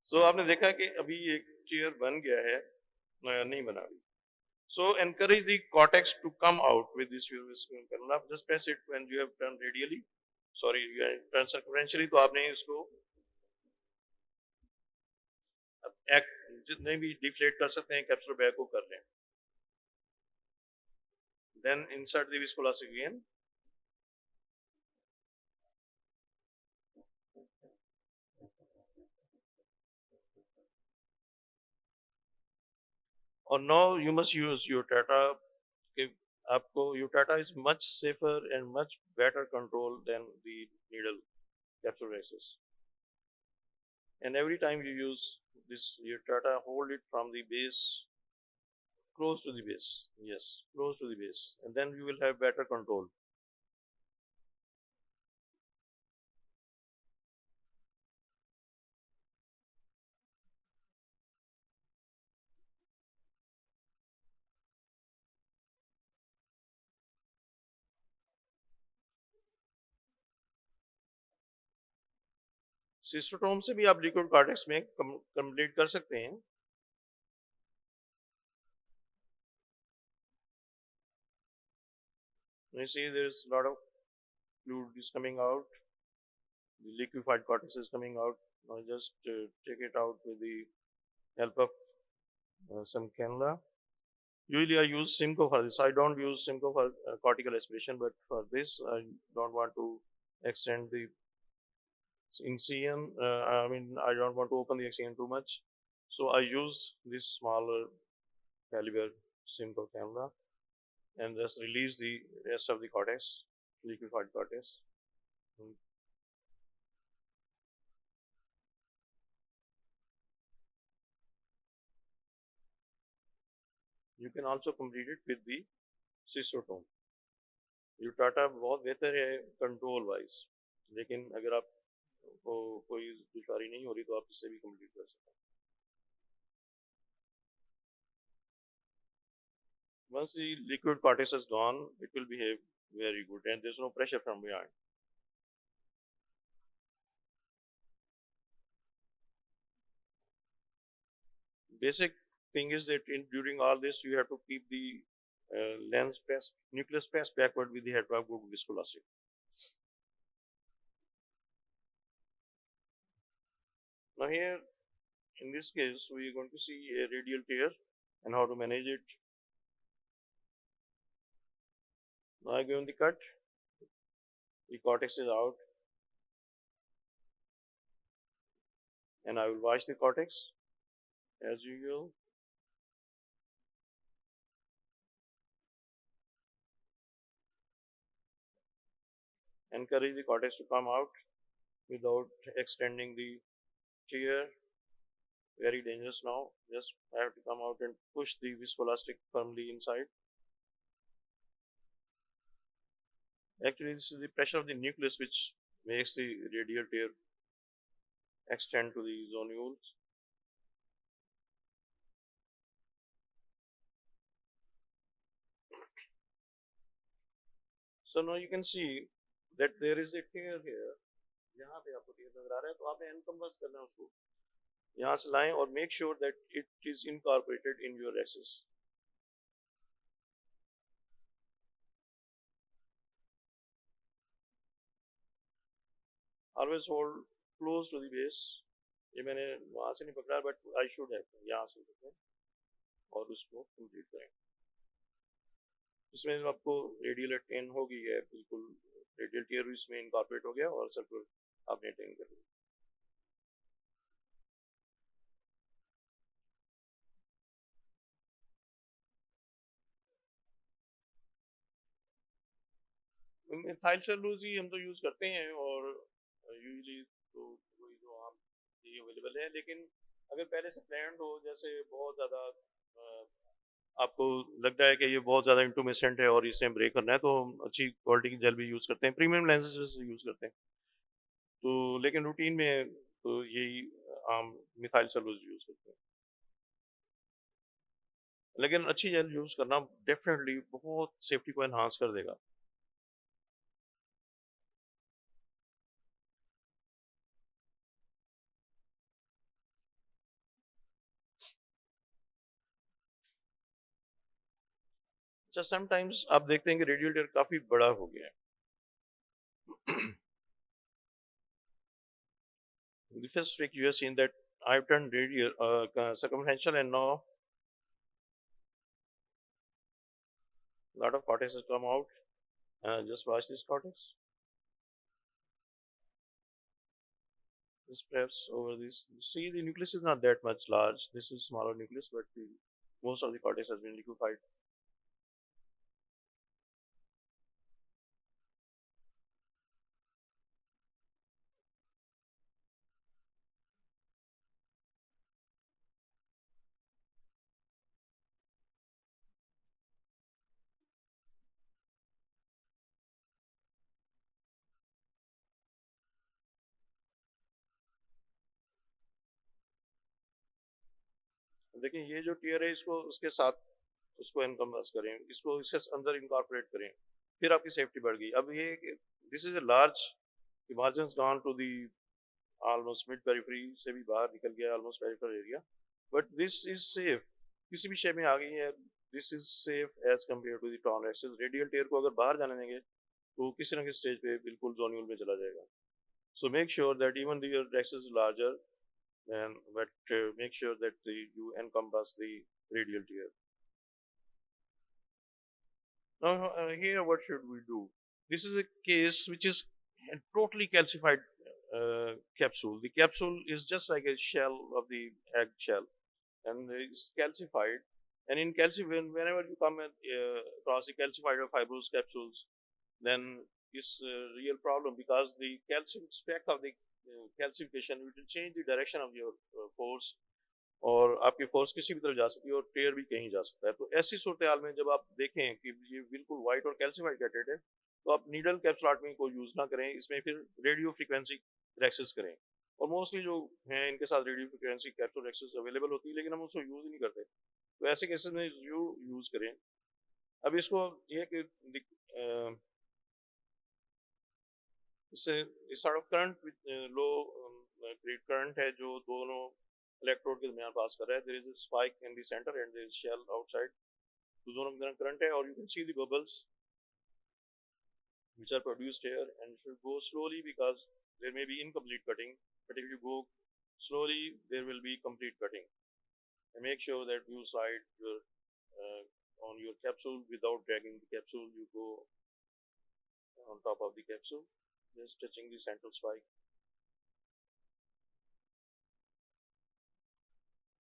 So आपने देखा कि अभी एक चेयर बन गया है, नहीं बना अभी. So encourage the cortex to come out with this canula. Just press it when you have turned radially. Sorry, you have turned circumferentially. तो आपने इसको जितने भी डिफ्लेट कर सकते हैं कैप्सुलर बैग को कर लें. Then insert the viscoelastic again. Or now you must use your Tata. आपको your Tata is much safer and much better control than the needle capsularisis. And every time you use this your Tata, hold it from the base, close to the base. Yes, close to the base, and then you will have better control. सिस्टोटोम से भी आप liquid cortex में complete कर सकते हैं. You see there is a lot of fluid is coming out. The liquefied cortex is coming out. Now just take it out with the help of some cannula. Usually I use Simco for this. I don't use Simco for cortical aspiration, but for this I don't want to extend the incision. I mean I don't want to open the incision too much, so I use this smaller caliber Simco cannula and just release the rest of the cortex, liquefied cortex. You can also complete it with the cystotome. You Tata बहुत बेहतर है control wise, लेकिन अगर आप को कोई दुश्वारी नहीं हो रही तो आप इससे भी कंप्लीट कर सकते हैं. Once the liquid cortex is gone, it will behave very good and there's no pressure from behind. Basic thing is that during all this, you have to keep the lens pressed, nucleus pressed backward with the head of good viscosity. Now here, in this case, we are going to see a radial tear and how to manage it. Now I given the cut, the cortex is out, and I will wash the cortex as usual. Encourage the cortex to come out without extending the tear. Very dangerous now. Just I have to come out and push the viscoelastic firmly inside. Actually, this is the pressure of the nucleus which makes the radial tear extend to the zonules. So now you can see that there is a tear here. यहाँ पे आपको tear नजर आ रहा है, तो आपने encompass करना है उसको. यहाँ से लाएं और make sure that it is incorporated in your axis. Always hold close to the base. ये मैंने वहाँ से नहीं पकड़ा, but I should have यहाँ से पकड़ें और उसको complete करें. इसमें आपको रेडियल अटेन हो गई है, बिल्कुल रेडियल टियर इसमें इनकॉर्पोरेट हो गया और सर्कुलर आपने अटेन कर लिया. मिथाइल सेलुलोज ही हम तो यूज करते हैं और यूजुअली तो वही जो आम ये अवेलेबल है, लेकिन अगर पहले से प्लान्ड हो, जैसे बहुत ज़्यादा आपको लगता है कि ये बहुत ज़्यादा इंटूमिसेंट है और इसे ब्रेक करना है, तो हम अच्छी क्वालिटी की जेल भी यूज़ करते हैं, प्रीमियम लेंसेज यूज़ करते हैं. तो लेकिन रूटीन में तो यही आम मिथाइल सेलुलोज यूज़ करते हैं. लेकिन अच्छी जेल यूज़ करना डेफिनेटली बहुत सेफ्टी को एनहांस कर देगा. अच्छा, समटाइम्स आप देखते हैं कि रेडियल टियर काफ़ी बड़ा हो गया है. The first trick you have seen that I've turned radial circumferential, and now a lot of cortex has come out. Just watch this cortex. Just perhaps over this. See, the nucleus is not that much large. This is smaller nucleus, but most of the cortex has been liquefied. देखिए ये जो tier है, इसको उसके साथ उसको एनकम्बस करें, इसको इसके अंदर इनकॉर्पोरेट करें, फिर आपकी सेफ्टी बढ़ गई. अब ये this is a large margins gone to the almost mid periphery से भी बाहर निकल गया, almost peripheral area, but this is safe. किसी भी शेप में आ गई है, this is safe as compare to the torn axis. Radial tear को अगर बाहर जाने देंगे तो किसी न किसी स्टेज पे बिल्कुल जोन्यूल में चला जाएगा. So make sure that even the axis is larger, but make sure that you encompass the radial tear. Now here what should we do? This is a case which is a totally calcified capsule. The capsule is just like a shell of the egg shell, and it's calcified. And in whenever you come across the calcified or fibrous capsules, then it's a real problem, because the calcium spec of the calcification will change the direction of your force, और आपकी force किसी भी तरफ जा सकती है और टेयर भी कहीं जा सकता है. तो ऐसी सूरत हाल में जब आप देखें कि ये बिल्कुल वाइट और कैल्सिफाइड कैटेड है, तो आप नीडल कैप्सुलाटमी को यूज ना करें, इसमें फिर रेडियो फ्रीक्वेंसी रेक्सेस करें. और मोस्टली जो हैं इनके साथ रेडियो फ्रीक्वेंसी कैप्सूल रेक्सेस अवेलेबल होती है, लेकिन हम उसको यूज ही नहीं करते. तो ऐसे केसेस में यूज करें अब इसको ये कि इससे इस sort of current low create current है जो दोनों इलेक्ट्रोड के दरमियान पास कर रहा है. There is a spike in the centre and there is shell outside. तो दोनों के दरमियान करंट है और you can see the bubbles which are produced here, and should go slowly because there may be incomplete cutting, but if you go slowly there will be complete cutting. And make sure that you slide your on your capsule without dragging the capsule. You go on top of the capsule, just touching the central spike.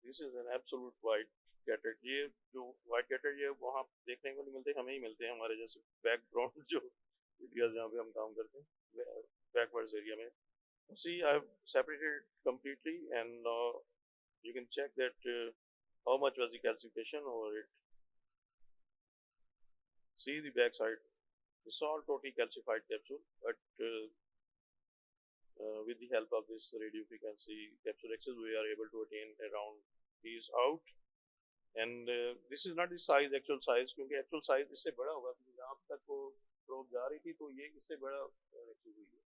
This is an absolute white cataract. ये जो white cataract ये वहाँ देखने को नहीं मिलते, हमें ही मिलते हैं हमारे जैसे बैकग्राउंड जो एरियाज जहाँ पे हम काम करते हैं बैकवर्ड्स एरिया में. See, I have separated it completely, and you can check that how much was the calcification over it. See the back side. It's all totally calcified capsule, but with the help of this radio frequency capsule access, we are able to attain around these out. And this is not the size, actual size, क्योंकि actual size इससे बड़ा होगा. यहाँ तक वो probe जा रही थी तो ये इससे बड़ा एक्चुअली हुई है.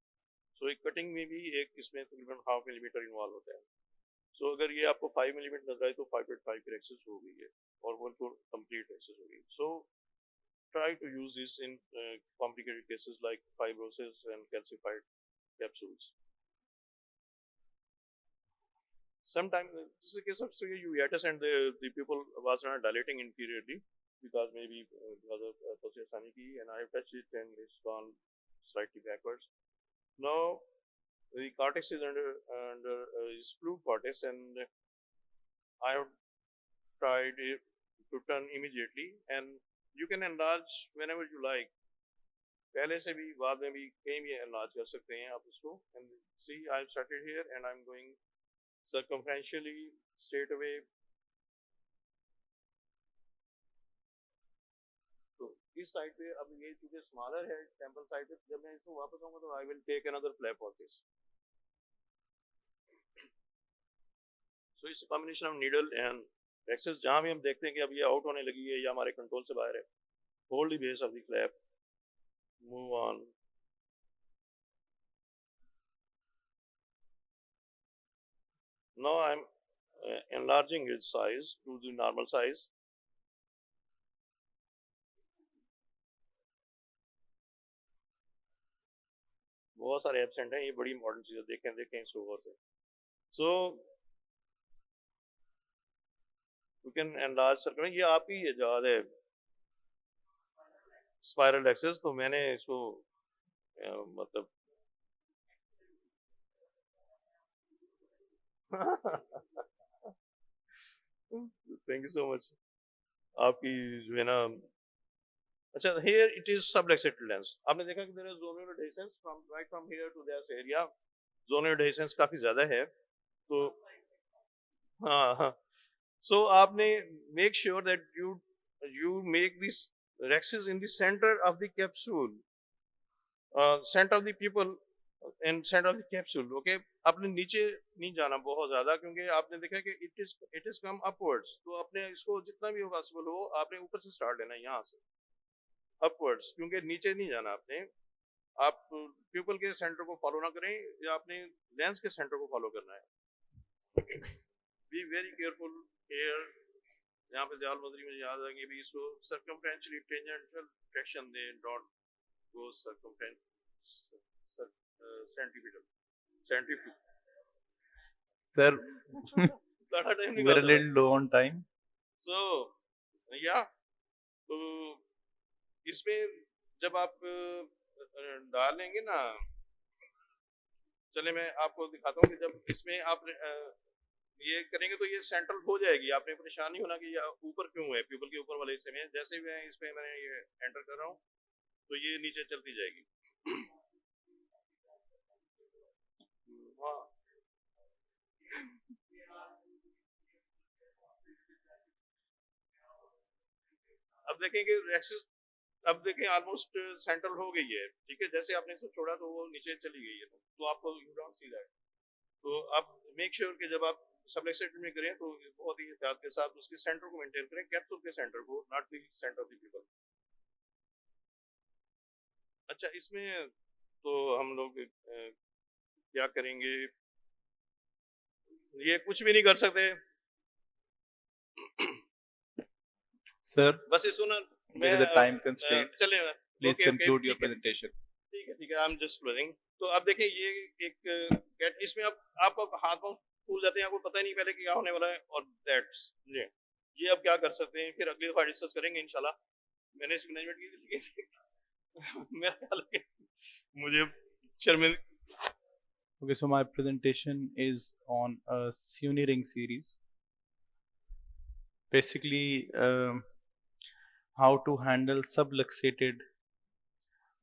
सो एक कटिंग में भी एक इसमें तकरीबन 0.5 मिलीमीटर इन्वॉल्व होता है. सो अगर ये आपको 5 मिलीमीटर नजर आए तो 5.5 की एक्सेस हो गई है और वो कंप्लीट एक्सेस हो गई. So try to use this in complicated cases like fibrosis and calcified capsules. Sometimes this is a case of severe uveitis and the pupil was not dilating inferiorly because maybe because of posterior sanity, and I have touched it and it's gone slightly backwards. Now the cortex is under is fluid cortex, and I have tried it to turn immediately, and you can enlarge whenever you like. पहले से भी बाद में भी कहीं भी enlarge कर सकते हैं आप इसको. And see, I have started here and I am going circumferentially straight away. तो इस साइड पे अब ये चूंकि स्मॉलर है टेम्पल साइड पे, जब मैं इसको वापस आऊंगा तो I will take another flap of this. So इस combination of needle and access जहां भी हम देखते हैं कि अब ये आउट होने लगी है या हमारे कंट्रोल से बाहर है, hold the base of the flap, move on. Now I'm enlarging its size to the normal size. बहुत सारे एब्सेंट हैं, ये बड़ी इंपॉर्टेंट चीज है, देखें इसको गौर से. So you can enlarge circle. ये आपकी इजाद है स्पाइरल एक्सेस, तो मैंने इसको मतलब थैंक यू सो मच. आपकी जो है ना, अच्छा, here it is subluxated lens. आपने देखा कि there is zonal adhesions from right from here to this area. Zonal adhesions काफी ज्यादा है, तो हाँ. So आपने make sure that you make this rexes in the center of the capsule, center of the pupil and center of the capsule. Okay, आपने नीचे नहीं जाना बहुत ज्यादा, क्योंकि आपने देखा कि it is come upwards. तो आपने इसको जितना भी पॉसिबल हो आपने ऊपर से स्टार्ट लेना है, यहाँ से अपवर्ड्स, क्योंकि नीचे नहीं जाना आपने. आप प्यूपल के सेंटर को फॉलो ना करें या आपने लेंस के सेंटर को फॉलो करना है. Be very careful here. यहाँ पे ज़्यादा मदरी में याद आएंगे भी इसको सर्कमफ्रेंशियली टेंजेंशियल ट्रैक्शन दे, डॉट गो सेंट्रीफ्यूगल. Sir, ज़्यादा time we're a little low on time. सो या तो इसमें जब आप डालेंगे ना, चले मैं आपको दिखाता हूँ कि जब इसमें आप ये करेंगे तो ये सेंट्रल हो जाएगी. आपने परेशान नहीं होना कि ये ऊपर क्यों है प्यूपल के ऊपर वाले हिस्से में. जैसे मैं इसमें मैंने ये एंटर कर रहा हूँ तो ये नीचे चलती जाएगी. हाँ, अब देखेंगे एक्सिस, अब देखें ऑलमोस्ट सेंट्रल हो गई है. ठीक है, जैसे आपने इसको छोड़ा तो वो नीचे चली गई है, तो आपको यू डोंट सी दैट. तो आप मेक श्योर कि जब आप सबलेक्सेट में करें तो बहुत ही एहतियात के साथ उसके सेंटर को मेंटेन करें, कैप्सूल के सेंटर को, not the centre of the people. अच्छा, इसमें तो हम लोग क्या करेंगे, ये कुछ भी नहीं कर सकते। Sir, बस इसको ना मैं there is a time constraint. चलेगा। Please okay okay, conclude your ठीक है presentation. ठीक है ठीक है, आई एम जस्ट क्लोजिंग। तो अब देखिए ये एक कैट, इसमें अब आपका हाथ पाँव फूल जाते हैं, आपको पता ही नहीं पहले कि क्या होने वाला है, और दैट्स ये अब क्या कर सकते हैं, फिर अगली दफा डिस्कस करेंगे इंशाल्लाह। मैंने इस मैनेजमेंट की मेरा ख्याल है कि मुझे शर्मिंद। Okay, so my presentation is on a Suni ring series. Basically, how to handle subluxated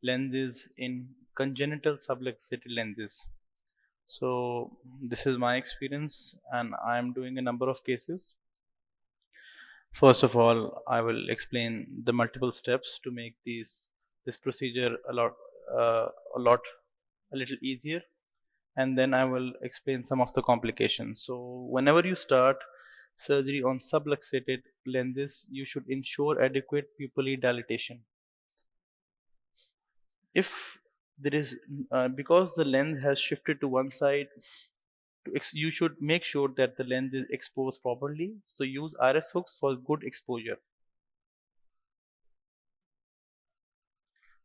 lenses in congenital subluxated lenses. So this is my experience, and I am doing a number of cases. First of all, I will explain the multiple steps to make this procedure uh, a little easier, and then I will explain some of the complications. So whenever you start surgery on subluxated lenses, you should ensure adequate pupillary dilatation. If there is because the lens has shifted to one side, you should make sure that the lens is exposed properly. So use iris hooks for good exposure.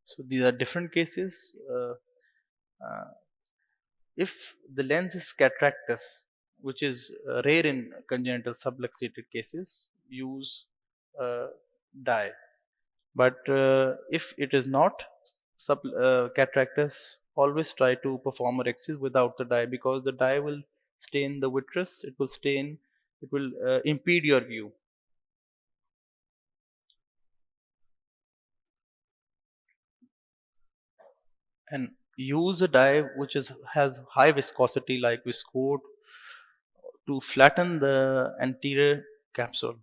So these are different cases. Uh, if the lens is cataractus, which is rare in congenital subluxated cases, use dye. But if it is not cataractus, always try to perform a rhexis without the dye, because the dye will stain the vitreous, it will impede your view. And use a dye which has high viscosity like viscoat to flatten the anterior capsule.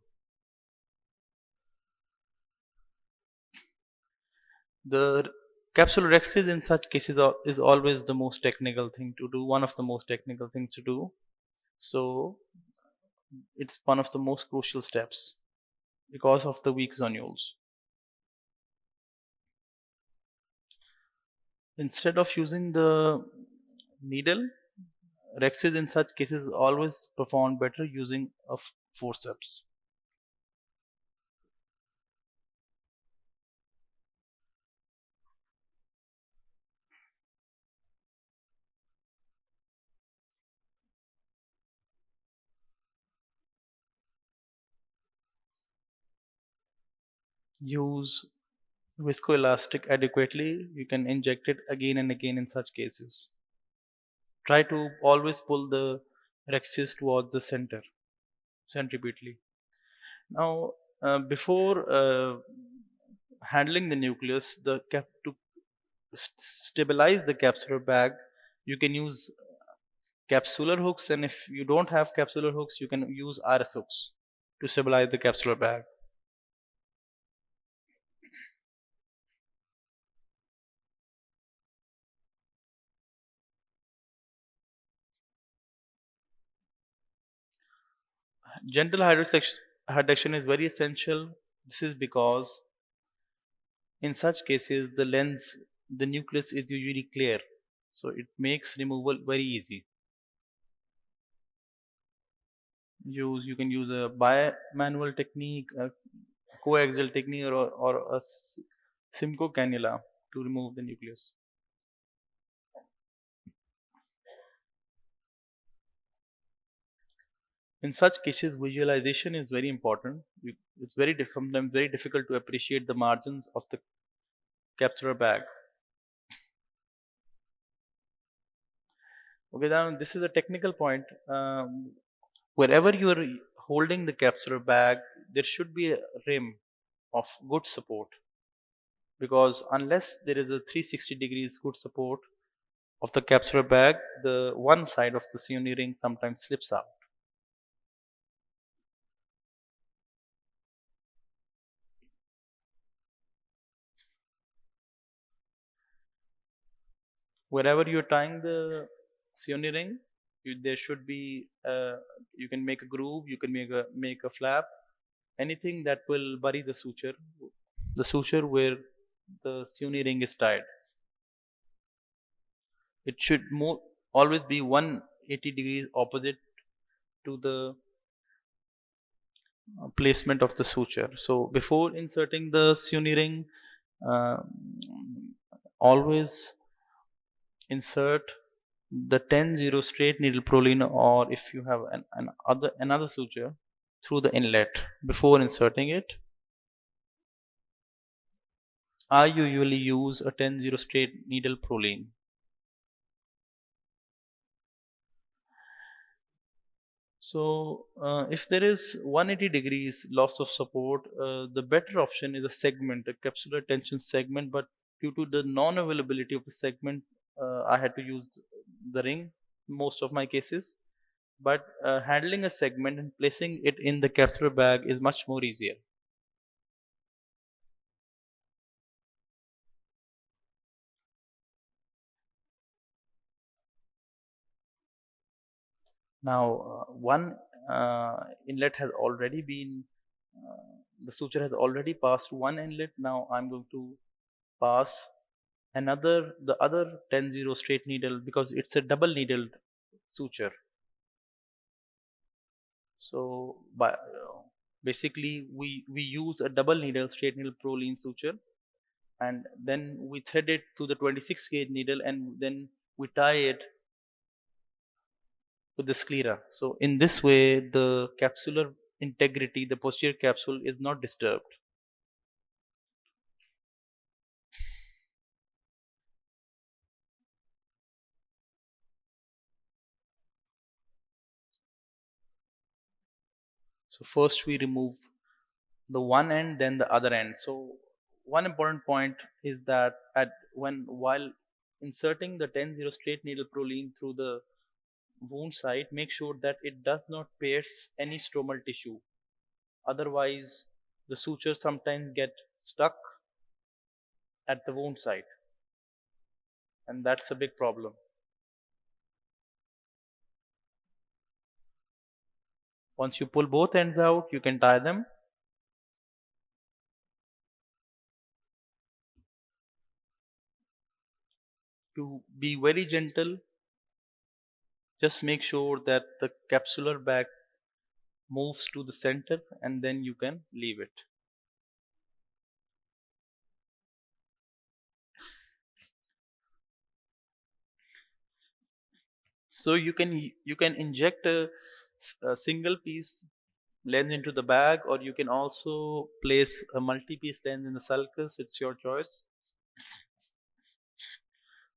The capsulorhexis in such cases is always the most technical thing to do, one of the most technical things to do. So it's one of the most crucial steps because of the weak zonules. Instead of using the needle, rhexis in such cases always performed better using a forceps. Use viscoelastic adequately. You can inject it again and again in such cases. Try to always pull the rhexis towards the center, centripetally. Now, before handling the nucleus, to stabilize the capsular bag, you can use capsular hooks, and if you don't have capsular hooks, you can use iris hooks to stabilize the capsular bag. Gentle hydrosection is very essential. This is because in such cases the nucleus is usually clear, so it makes removal very easy. You can use a bimanual technique, a coaxial technique, or a Simcoe cannula to remove the nucleus. In such cases, visualization is very important. It's sometimes very difficult to appreciate the margins of the capsular bag. Okay, now this is a technical point. Wherever you are holding the capsular bag, there should be a rim of good support, because unless there is a 360 degrees good support of the capsular bag, the one side of the Suni ring sometimes slips out. Wherever you're tying the Suni ring, there should be you can make a groove, you can make a flap, anything that will bury the suture where the Suni ring is tied. It should always be 180 degrees opposite to the placement of the suture. So before inserting the suturing, uh, always insert the 10-0 straight needle proline, or if you have another suture, through the inlet before inserting it. I usually use a 10-0 straight needle proline. So if there is 180 degrees loss of support, the better option is a segment, a capsular tension segment. But due to the non-availability of the segment, I had to use the ring most of my cases. But handling a segment and placing it in the capsular bag is much more easier. Now, one inlet has already been, the suture has already passed one inlet. Now I'm going to pass the other 10-0 straight needle, because it's a double needled suture. So basically we use a double needle straight needle proline suture, and then we thread it to the 26 gauge needle, and then we tie it with the sclera. So in this way, the capsular integrity, the posterior capsule, is not disturbed. So first we remove the one end, then the other end. So one important point is that while inserting the 10-0 straight needle proline through the wound site, make sure that it does not pierce any stromal tissue. Otherwise, the sutures sometimes get stuck at the wound site, and that's a big problem. Once you pull both ends out, you can tie them. To be very gentle, just make sure that the capsular bag moves to the center, and then you can leave it. So you can inject a single piece lens into the bag, or you can also place a multi-piece lens in the sulcus. It's your choice.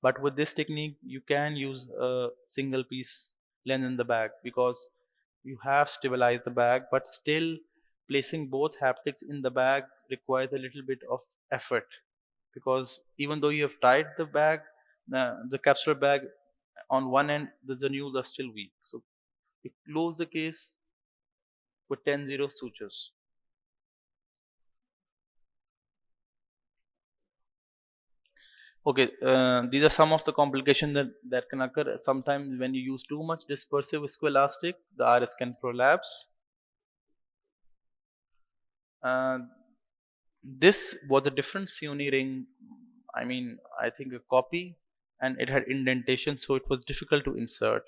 But with this technique, you can use a single piece lens in the bag, because you have stabilized the bag, but still placing both haptics in the bag requires a little bit of effort, because even though you have tied the bag, the capsular bag, on one end the needles are still weak. So you close the case with 10-0 sutures. Okay, these are some of the complications that can occur. Sometimes when you use too much dispersive viscoelastic, the iris can prolapse. Uh, this was a different Sioni ring. I mean, I think a copy, and it had indentation, so it was difficult to insert.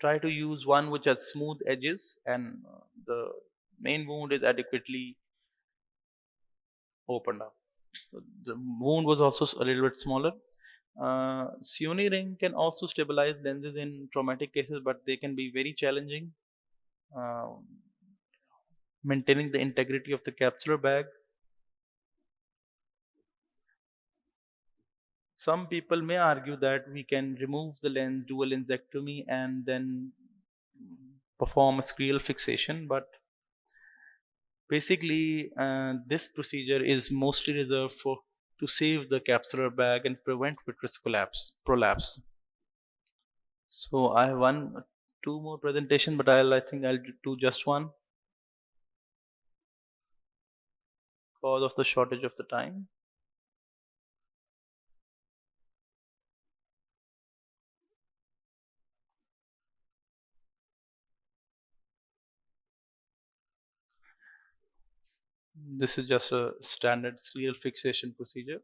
Try to use one which has smooth edges, and the main wound is adequately opened up. So the wound was also a little bit smaller. Sioni ring can also stabilize lenses in traumatic cases, but they can be very challenging. Uh, Maintaining the integrity of the capsular bag. Some people may argue that we can remove the lens, do a lensectomy, and then perform a scleral fixation, but basically this procedure is mostly reserved for to save the capsular bag and prevent vitreous prolapse. So I have two more presentation, but I think I'll do just one because of the shortage of the time. This is just a standard scleral fixation procedure.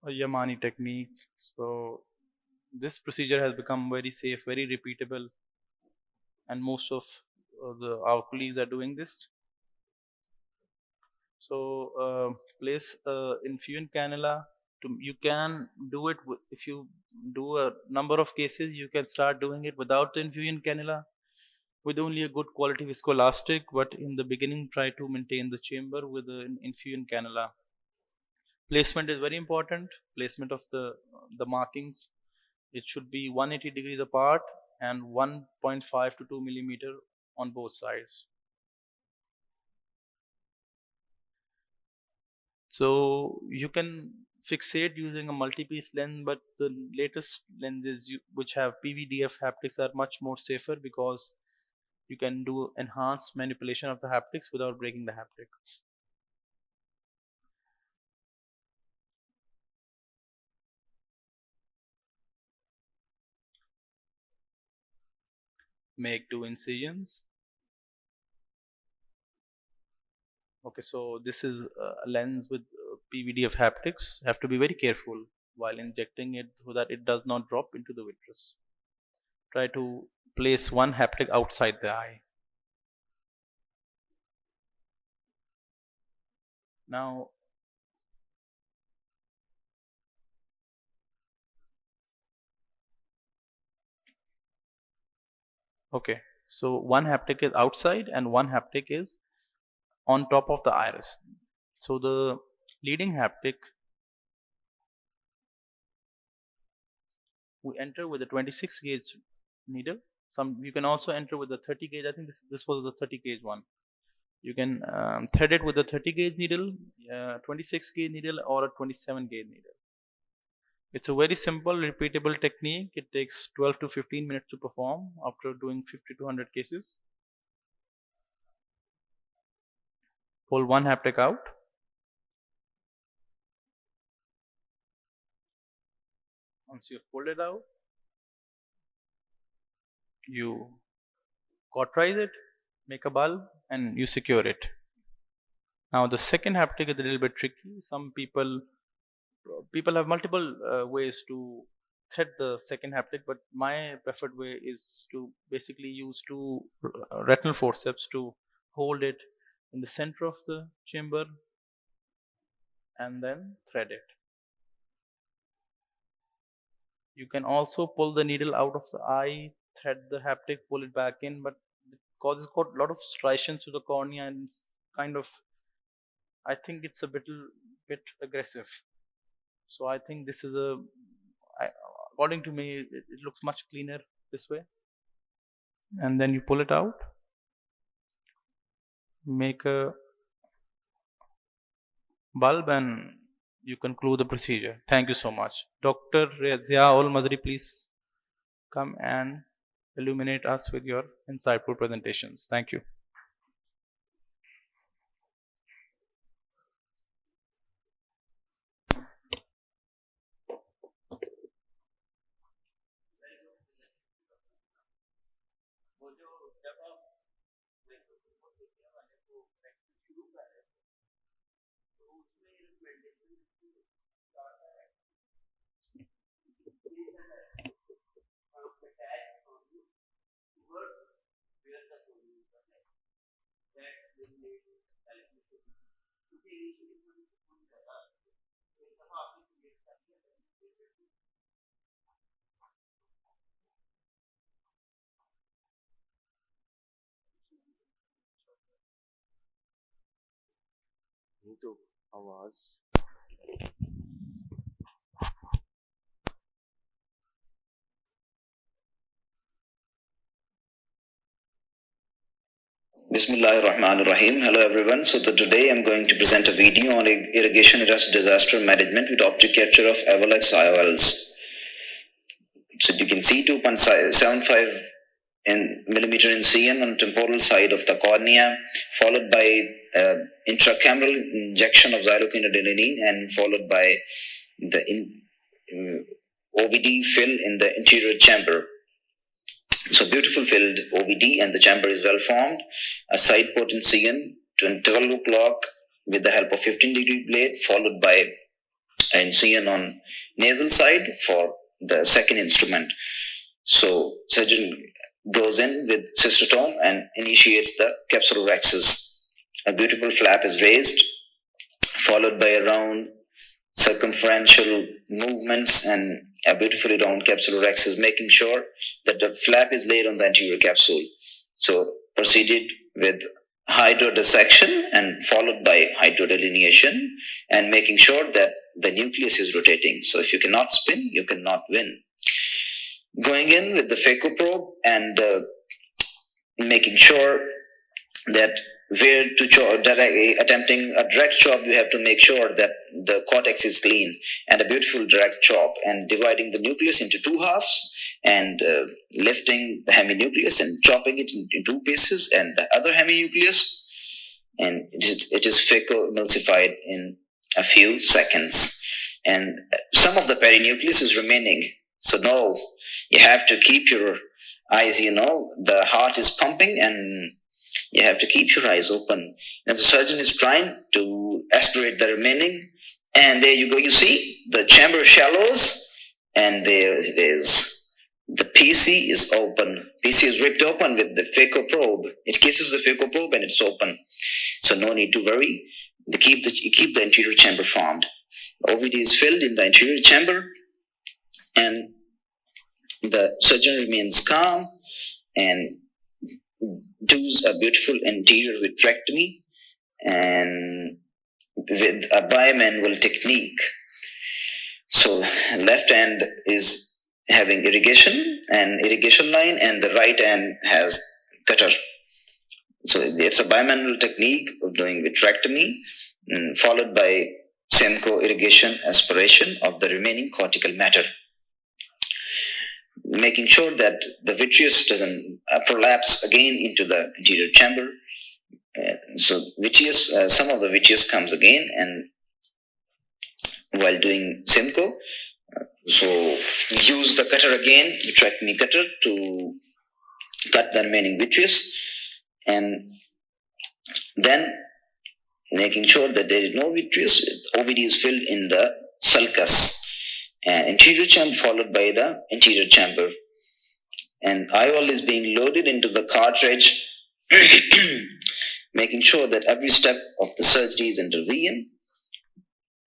a Yamani technique. So this procedure has become very safe, very repeatable, and most of our colleagues are doing this. So place infusion cannula. You can do it if you do a number of cases. You can start doing it without the infusion cannula with only a good quality viscoelastic, but in the beginning try to maintain the chamber with an infusion cannula. Placement is very important. Placement of the markings, it should be 180 degrees apart and 1.5 to 2 millimeter on both sides. So you can fixate using a multi-piece lens, but the latest lenses which have PVDF haptics are much more safer because you can do enhanced manipulation of the haptics without breaking the haptic. Make 2 incisions. Okay, so this is a lens with PVDF haptics. You have to be very careful while injecting it so that it does not drop into the vitreous. Try to place one haptic outside the eye. Now okay, so one haptic is outside and one haptic is on top of the iris. So the leading haptic we enter with a 26 gauge needle. You can also enter with a 30 gauge. I think this was the 30 gauge one. You can thread it with a 30 gauge needle, 26 gauge needle, or a 27 gauge needle. It's a very simple, repeatable technique. It takes 12 to 15 minutes to perform after doing 50 to 100 cases. Pull one haptic out. Once you've pulled it out, you cauterize it, make a bulb, and you secure it. Now the second haptic is a little bit tricky. Some people have multiple ways to thread the second haptic, but my preferred way is to basically use two retinal forceps to hold it in the center of the chamber and then thread it. You can also pull the needle out of the eye, thread the haptic, pull it back in, but it causes a lot of striations to the cornea and it's kind of, I think it's a bit aggressive. So I think this is according to me, it looks much cleaner this way. And then you pull it out, make a bulb, and you conclude the procedure. Thank you so much. Dr. Zia Ul Mazri, please come and illuminate us with your insightful presentations. Thank you. तो आवाज Bismillahirrahmanirrahim. Hello everyone. So today I'm going to present a video on irrigation disaster management with optic capture of Avalex IOLs. So you can see 2.75 millimeter incision on temporal side of the cornea, followed by intracameral injection of xyloquine and followed by the OVD fill in the interior chamber. So beautiful filled OVD and the chamber is well formed. A side port incision to 12 o'clock with the help of 15-degree blade, followed by incision on nasal side for the second instrument. So surgeon goes in with cystotome and initiates the capsulorhexis. A beautiful flap is raised, followed by a round circumferential movements and a beautifully round capsulorhexis, making sure that the flap is laid on the anterior capsule. So proceeded with hydrodissection and followed by hydrodelineation and making sure that the nucleus is rotating. So if you cannot spin, you cannot win. Going in with the phaco probe and making sure that where to attempting a direct chop, you have to make sure that the cortex is clean, and a beautiful direct chop, and dividing the nucleus into two halves and lifting the heminucleus and chopping it into two pieces, and the other heminucleus, and it is phaco-emulsified in a few seconds, and some of the perinucleus is remaining. So now you have to keep your eyes, the heart is pumping and you have to keep your eyes open. And the surgeon is trying to aspirate the remaining, and there you go, you see the chamber shallows, and there it is. The PC is open. PC is ripped open with the phaco probe. It kisses the phaco probe and it's open. So no need to worry. Keep the anterior chamber formed. The OVD is filled in the anterior chamber, and the surgeon remains calm and does a beautiful anterior vitrectomy and with a bimanual technique. So left hand is having irrigation line, and the right hand has cutter. So it's a bimanual technique of doing vitrectomy, followed by Semco irrigation aspiration of the remaining cortical matter, making sure that the vitreous doesn't prolapse again into the anterior chamber. So vitreous, some of the vitreous comes again, and while doing Semco, so use the cutter again, vitrectomy cutter, to cut the remaining vitreous, and then making sure that there is no vitreous. OVD is filled in the sulcus, and anterior chamber followed by the anterior chamber, and IOL is being loaded into the cartridge, making sure that every step of the surgery is intervened.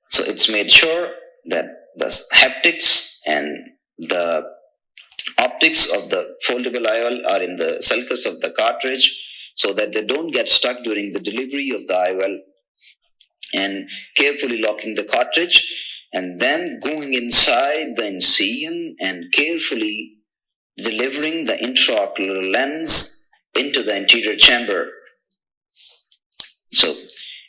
So it's made sure that the haptics and the optics of the foldable IOL are in the sulcus of the cartridge, so that they don't get stuck during the delivery of the IOL, and carefully locking the cartridge, and then going inside the incision and carefully delivering the intraocular lens into the anterior chamber. So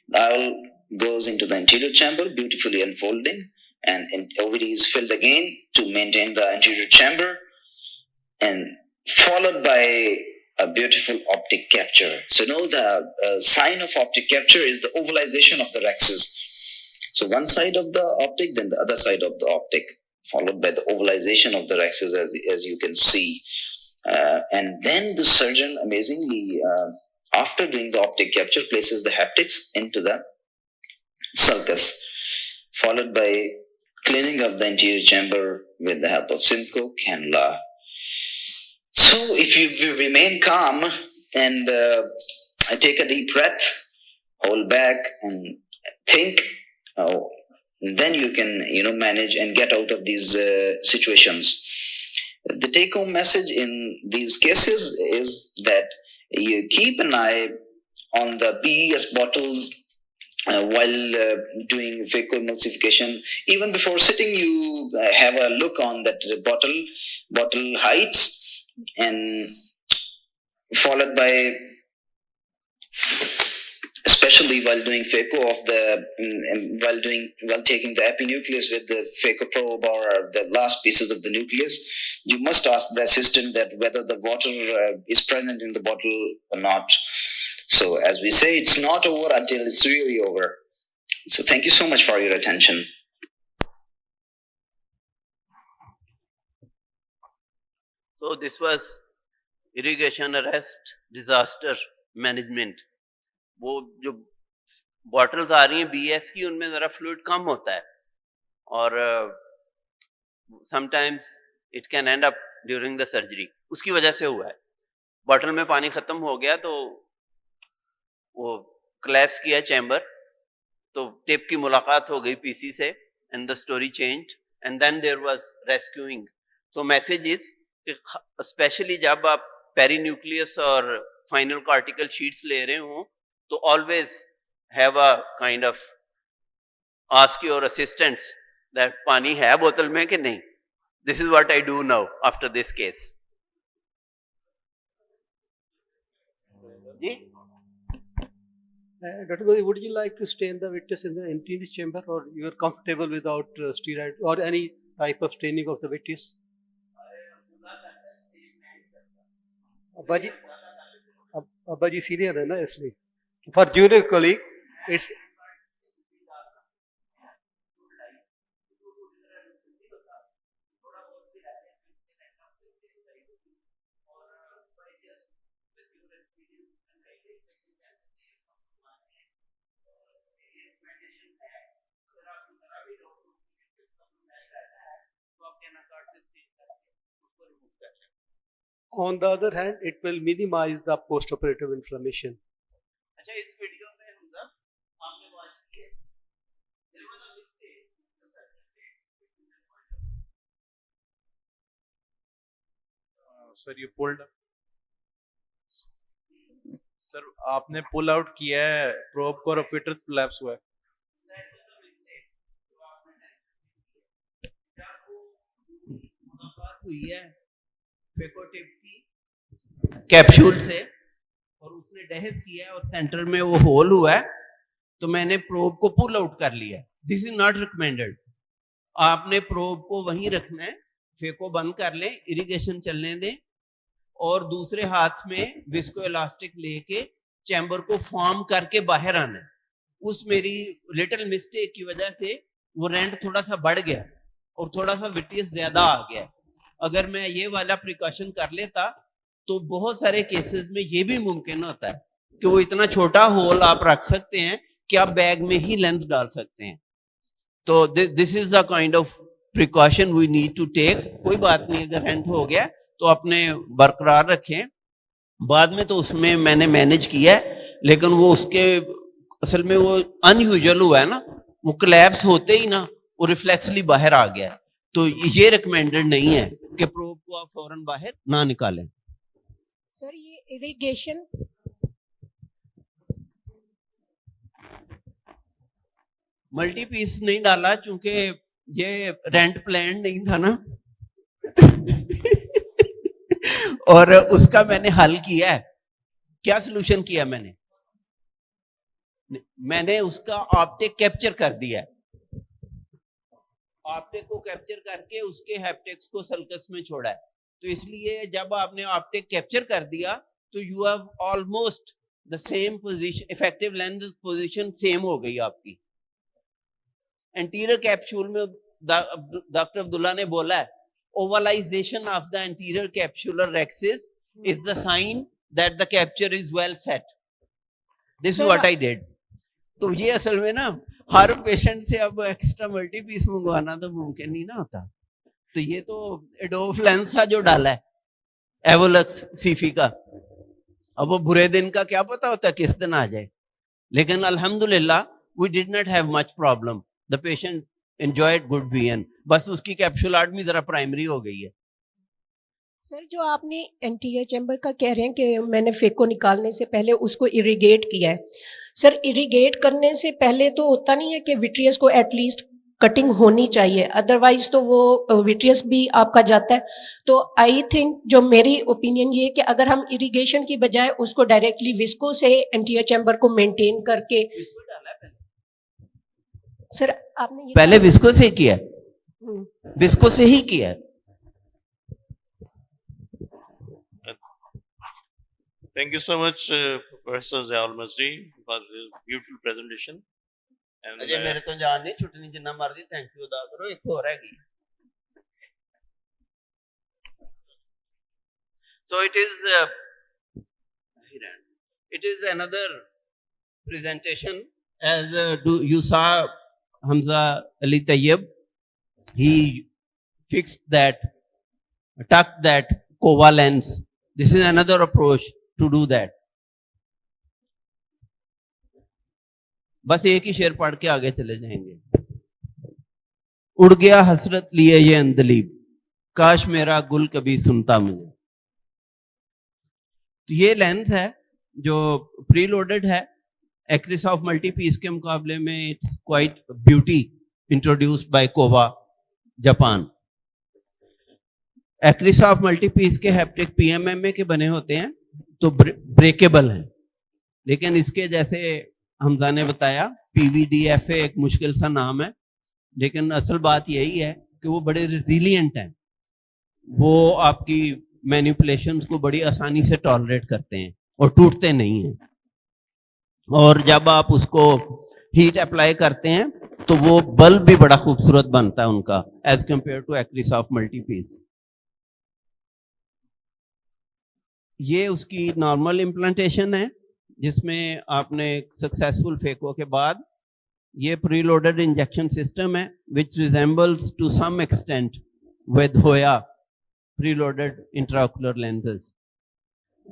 the IOL goes into the anterior chamber, beautifully unfolding, and OVD is filled again to maintain the anterior chamber, and followed by a beautiful optic capture. So now the sign of optic capture is the ovalization of the rhexis. So one side of the optic, then the other side of the optic, followed by the ovalization of the rhexis, as you can see. And then the surgeon, amazingly, after doing the optic capture, places the haptics into the sulcus, followed by cleaning of the anterior chamber with the help of Simcoe cannula. So if you remain calm and take a deep breath, hold back and think, then you can manage and get out of these situations. The take-home message in these cases is that you keep an eye on the PES bottles while doing phacoemulsification. Even before sitting, you have a look on that bottle heights, and followed by, especially while doing phaco of the while taking the epinucleus with the phaco probe or the last pieces of the nucleus, you must ask the assistant that whether the water is present in the bottle or not. So as we say, it's not over until it's really over. So thank you so much for your attention. So this was irrigation arrest disaster management. वो जो bottles आ रही हैं BS की, उनमें जरा fluid कम होता है, और sometimes it can and up during the surgery, उसकी वजह से हुआ है। बॉटल में पानी खत्म हो गया तो वो क्लैप्स किया चैम्बर, तो टिप की मुलाकात हो गई पीसी से and the story changed and then there was rescuing. तो मैसेज इज स्पेशली जब आप पेरीन्यूक्लियस और फाइनल कॉर्टिकल शीट्स ले रहे हो तो always have a kind of ask your assistants that पानी है बोतल में कि नहीं। This is what I do now after this case. जी Dr. Gori, would you like to stain the vitreous in the anterior chamber, or you are comfortable without steroid or any type of staining of the vitreous? अब्बा जी senior है ना, इसलिए for junior colleague it's on the other hand it will minimize the post-operative inflammation. अच्छा, इस video में होगा आपने watch किए there was a mistake in the sir ये पुल्ड सर आपने पुल आउट किया है प्रोब को और फिटर्स कोलैप्स हुआ है। हुई है फेकोटिप की कैप्सूल से और उसने डहस किया है और सेंटर में वो होल हुआ है, तो मैंने प्रोब को पुल आउट कर लिया। This is not recommended. आपने प्रोब को वहीं रखना है, फेको बंद कर लें, इरिगेशन चलने दें और दूसरे हाथ में विस्को इलास्टिक लेके चैम्बर को फॉर्म करके बाहर आना है। उस मेरी लिटिल मिस्टेक की वजह से वो रेंट थोड़ा सा बढ़ गया और थोड़ा सा विटियस ज्यादा आ गया। अगर मैं ये वाला प्रिकॉशन कर लेता तो बहुत सारे केसेस में ये भी मुमकिन होता है कि वो इतना छोटा होल आप रख सकते हैं कि आप बैग में ही लेंस डाल सकते हैं। तो this is the kind of precaution we need to take. कोई बात नहीं, अगर रेंट हो गया तो अपने बरकरार रखें। बाद में तो उसमें मैंने मैनेज किया है, लेकिन वो उसके असल में वो अनयूजुअल हुआ है ना, वो कोलैप्स होते ही ना वो रिफ्लेक्सली बाहर आ गया। तो ये रिकमेंडेड नहीं है कि प्रोब को आप फौरन बाहर ना निकालें। सर ये इरिगेशन मल्टी पीस नहीं डाला क्योंकि ये रेंट प्लान नहीं था ना और उसका मैंने हल किया है। क्या सोल्यूशन किया मैंने उसका ऑप्टिक कैप्चर कर दिया है। ऑप्टिक को कैप्चर करके उसके हैप्टिक्स को सल्कस में छोड़ा है। तो इसलिए जब आपने ऑप्टिक कैप्चर कर दिया तो you have almost the same position, effective lens position same हो गई आपकी। एंटीरियर कैप्सूल में डॉक्टर अब्दुल्ला ने बोला है ovalization of the anterior capsular axis is the sign that the capture is well set. This is what I did. तो ये असल में ना हर पेशेंट से अब एक्स्ट्रा मल्टी पीस मंगवाना तो मुमकिन नहीं ना होता। तो ये तो एडोफ लेंस था जो डाला है एवोलक्स सीफी का। अब वो बुरे दिन का क्या पता होता किस दिन आ जाए, लेकिन अल्हम्दुलिल्लाह we did not have much problem. The patient enjoyed good vision. बस उसकी कैप्सूल आर्ट में जरा प्राइमरी हो गई है। सर जो आपने एंटीरियर चैम्बर का कह रहे हैं कि मैंने फेको निकालने से पहले उसको इरिगेट किया है, सर इरिगेट करने से पहले तो होता नहीं है कि विट्रियस को एटलीस्ट कटिंग होनी चाहिए, अदरवाइज तो वो विट्रियस भी आपका जाता है। तो आई थिंक जो मेरी ओपिनियन ये है कि अगर हम इरिगेशन की बजाय उसको डायरेक्टली विस्को से एंटीरियर चैम्बर को मेंटेन करके, सर आपने पहले विस्को से किया, विस्को से ही किया। Thank you so much, Professor Ziaul Masri, for this beautiful presentation. And Ajay मेरे तो जान नहीं छुट्टी जिन्ना मर्जी थैंक यू अदा करो, एक और हैगी। So it is another presentation as you saw Hamza Ali Tayyib he fixed that, tucked that cova lens. This is another approach to do that. बस एक ही शेर पढ़ के आगे चले जाएंगे. उड़ गया हसरत लिए ये अंदलीब, काश मेरा गुल कभी सुनता मुझे. तो ये लेंस है जो प्री लोडेड है. एक्रिस ऑफ मल्टी पीस के मुकाबले में it's quite beauty introduced by Kowa Japan. Acrys of multi piece के हैप्टिक पीएमएमए के बने होते हैं तो ब्रेकेबल हैं, लेकिन इसके जैसे हमजा ने बताया पीवीडीएफए एक मुश्किल सा नाम है, लेकिन असल बात यही है कि वो बड़े रिजिलियंट हैं. वो आपकी मैनिपुलेशंस को बड़ी आसानी से टॉलरेट करते हैं और टूटते नहीं हैं. और जब आप उसको हीट अप्लाई करते हैं तो वो बल्ब भी बड़ा खूबसूरत बनता है उनका as compare to acrys of multi piece. ये उसकी नॉर्मल इम्प्लांटेशन है जिसमें आपने सक्सेसफुल फेको के बाद ये प्रीलोडेड इंजेक्शन सिस्टम है which resembles to some extent with Hoya preloaded intraocular lenses,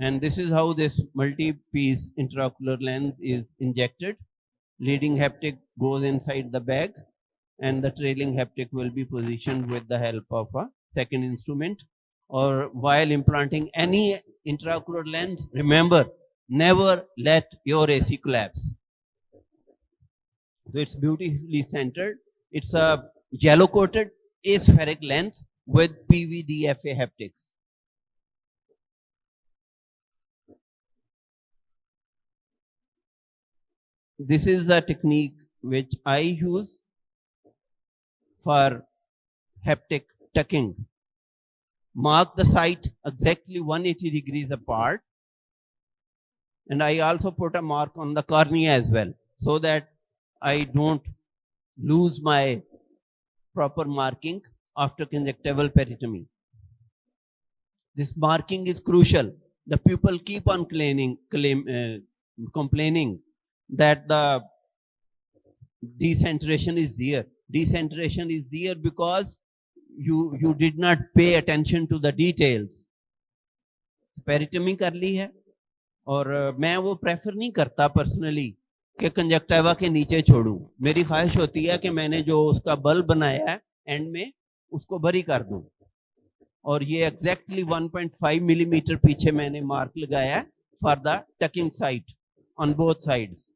and this is how this multi-piece intraocular lens is injected. Leading haptic goes inside the bag and the trailing haptic will be positioned with the help of a second instrument. Or while implanting any intraocular lens, remember, never let your AC collapse. So it's beautifully centered. It's a yellow coated aspheric lens with PVDFA haptics. This is the technique which I use for haptic tucking. Mark the site exactly 180 degrees apart, and I also put a mark on the cornea as well so that I don't lose my proper marking after conjunctival peritomy. This marking is crucial. The people keep on complaining that the decentration is there. Decentration is there because you did not pay attention to the details. Peritomy कर ली है और मैं वो prefer नहीं करता personally कि conjunctiva के नीचे छोड़ूं. मेरी ख्वाहिश होती है कि मैंने जो उसका बल्ब बनाया है एंड में उसको बरी कर दूं, और ये एग्जैक्टली 1.5 मिलीमीटर पीछे मैंने मार्क लगाया है for the talking site on both sides,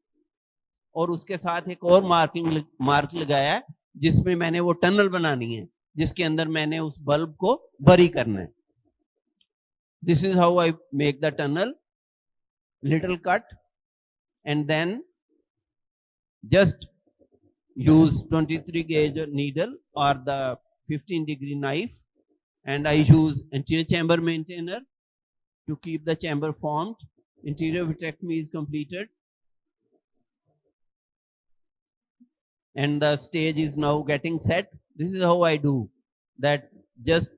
और उसके साथ एक और मार्क लगाया है जिसमें मैंने वो टनल बनानी है जिसके अंदर मैंने उस बल्ब को बरी करना है. This is how I make the tunnel, little cut, and then just use 23 gauge needle or the 15 degree knife, and I use anterior chamber maintainer to keep the chamber formed. Interior vitrectomy is completed and the stage is now getting set. This is how I do that. Just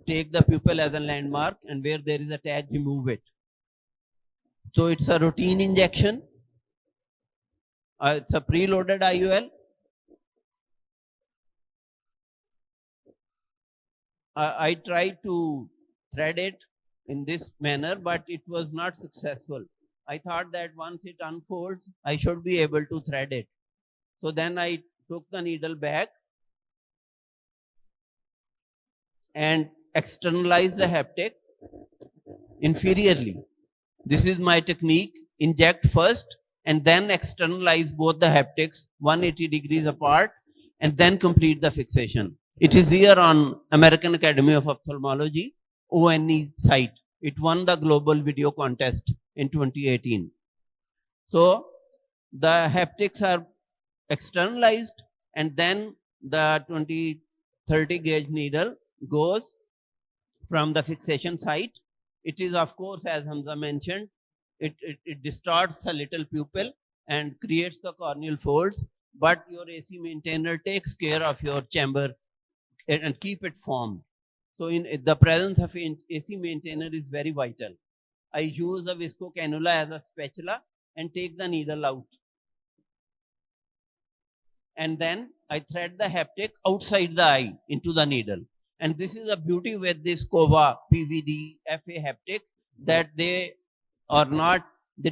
take the pupil as a landmark, and where there is a tag, remove it. So it's a routine injection. It's a preloaded IOL. I tried to thread it in this manner, but it was not successful. I thought that once it unfolds, I should be able to thread it. So then I took the needle back and externalized the haptic inferiorly. This is my technique. Inject first and then externalize both the haptics 180 degrees apart and then complete the fixation. It is here on American Academy of Ophthalmology, ONE site. It won the global video contest in 2018. So the haptics are externalized and then the 20-30 gauge needle goes from the fixation site. It is, of course, as Hamza mentioned, it distorts a little pupil and creates the corneal folds, but your AC maintainer takes care of your chamber and keep it formed. So in the presence of AC maintainer is very vital. I use a visco cannula as a spatula and take the needle out. and then I thread the haptic outside the eye into the needle. And this is a beauty with this KOVA PVD FA haptic, that they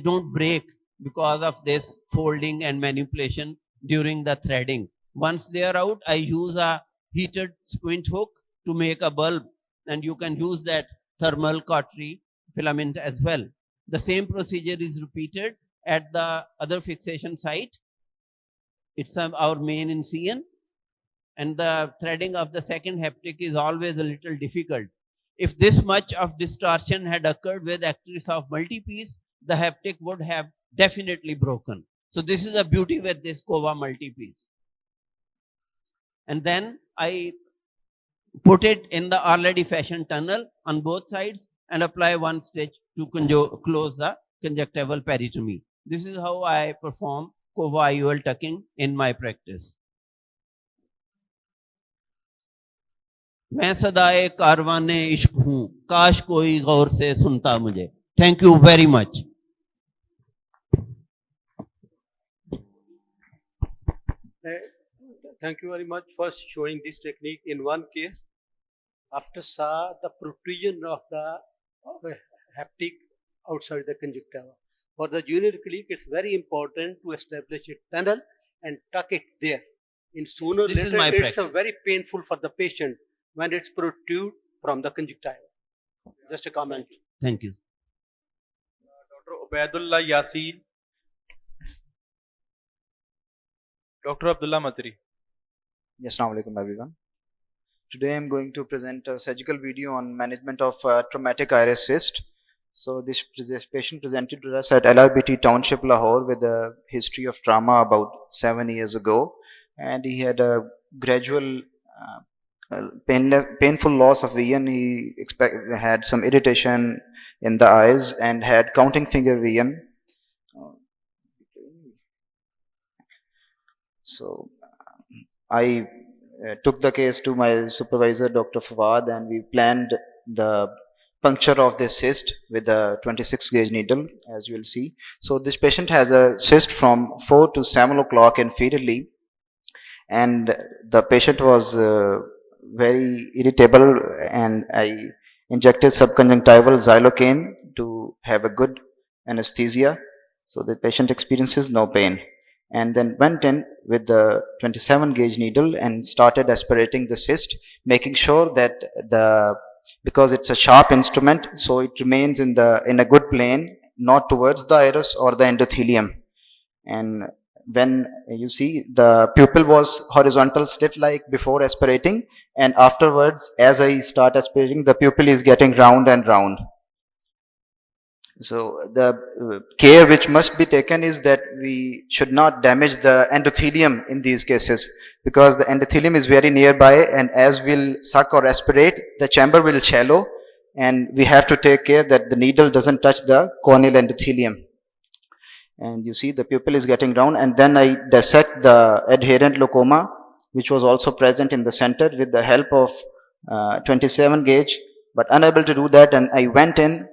don't break because of this folding and manipulation during the threading. Once they are out, I use a heated squint hook to make a bulb, and you can use that thermal cautery filament as well. The same procedure is repeated at the other fixation site. It's our main in CN, and the threading of the second haptic is always a little difficult. If this much of distortion had occurred with actress of multi-piece, the haptic would have definitely broken. So this is a beauty with this KOVA multi-piece. And then I put it in the already fashioned tunnel on both sides and apply one stitch to close the conjunctival peritomy. This is how I perform KOVA IOL tucking in my practice. मैं सदाए कारवाने इश्क हूं, काश कोई गौर से सुनता मुझे. Thank you very much. Thank you very much for showing this technique in one case. After saw the protrusion of the haptic outside the conjunctiva. For the junior clinic, it's very important to establish a tunnel and tuck it there. In sooner or later, it's very painful for the patient when it's protrude from the conjunctiva. Just a comment. Thank you. Dr. Ubaidullah Yasin. Dr. Abdullah Mazri. Yes, Assalamu alaikum everyone. Today I'm going to present a surgical video on management of traumatic iris cyst. So this patient presented to us at LRBT Township, Lahore, with a history of trauma about 7 years ago, and he had a gradual painful loss of vision. He had some irritation in the eyes and had counting finger vision. So I took the case to my supervisor, Dr. Fawad, and we planned the puncture of this cyst with a 26 gauge needle, as you will see. So this patient has a cyst from 4 to 7 o'clock inferiorly, and the patient was very irritable, and I injected subconjunctival xylocaine to have a good anesthesia, so the patient experiences no pain, and then went in with the 27 gauge needle and started aspirating the cyst, making sure that because it's a sharp instrument, so it remains in a good plane, not towards the iris or the endothelium. And when you see, the pupil was horizontal slit like before aspirating, and afterwards, as I start aspirating, the pupil is getting round and round. So the care which must be taken is that we should not damage the endothelium in these cases, because the endothelium is very nearby, and as we'll suck or aspirate, the chamber will shallow, and we have to take care that the needle doesn't touch the corneal endothelium. And you see the pupil is getting round, and then I dissect the adherent leucoma, which was also present in the center, with the help of 27 gauge, but unable to do that, and I went in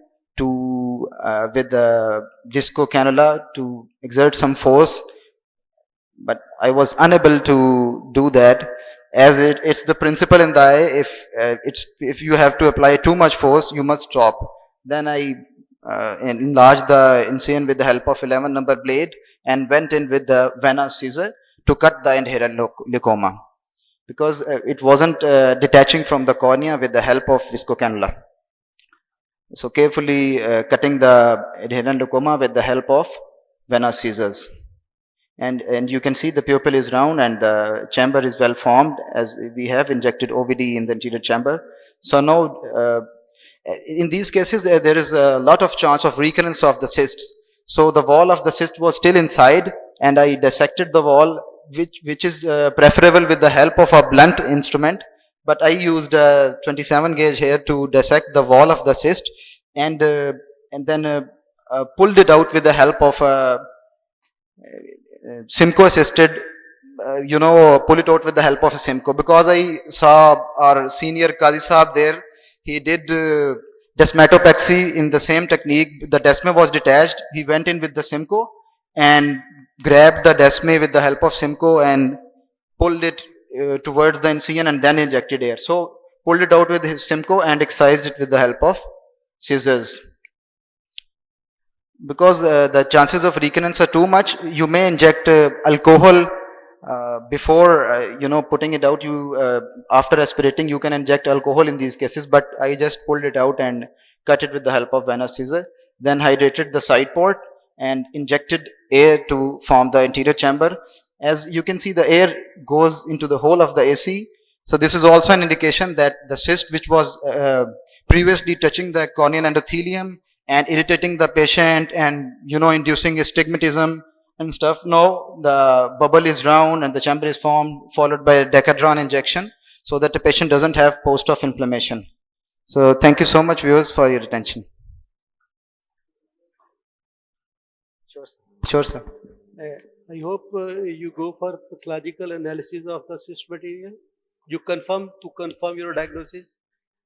with the visco cannula to exert some force, but I was unable to do that, as it's the principle in the eye, if you have to apply too much force, you must stop. Then I enlarged the incision with the help of 11 number blade and went in with the vena scissor to cut the adherent leucoma, because it wasn't detaching from the cornea with the help of visco cannula. So carefully cutting the adherent leucoma with the help of vena scissors. And you can see the pupil is round and the chamber is well formed, as we have injected OVD in the anterior chamber. So now in these cases there is a lot of chance of recurrence of the cysts. So the wall of the cyst was still inside, and I dissected the wall, which is preferable with the help of a blunt instrument. But I used a 27 gauge here to dissect the wall of the cyst, and then pulled it out with the help of a Simco assisted, pull it out with the help of a Simco, because I saw our senior Qazi Saab there. He did desmatopexy in the same technique. The desma was detached. He went in with the Simco and grabbed the desma with the help of Simco and pulled it towards the incision and then injected air. So pulled it out with his Simcoe and excised it with the help of scissors. Because the chances of recurrence are too much, you may inject alcohol before putting it out. You after aspirating, you can inject alcohol in these cases, but I just pulled it out and cut it with the help of venous scissor, then hydrated the side port and injected air to form the anterior chamber. As you can see, the air goes into the whole of the AC. So this is also an indication that the cyst, which was previously touching the corneal endothelium and irritating the patient and inducing astigmatism and stuff, now the bubble is round and the chamber is formed, followed by a decadron injection, so that the patient doesn't have post-op inflammation. So thank you so much, viewers, for your attention. Sure, sir. I hope you go for pathological analysis of the cyst material. You confirm your diagnosis.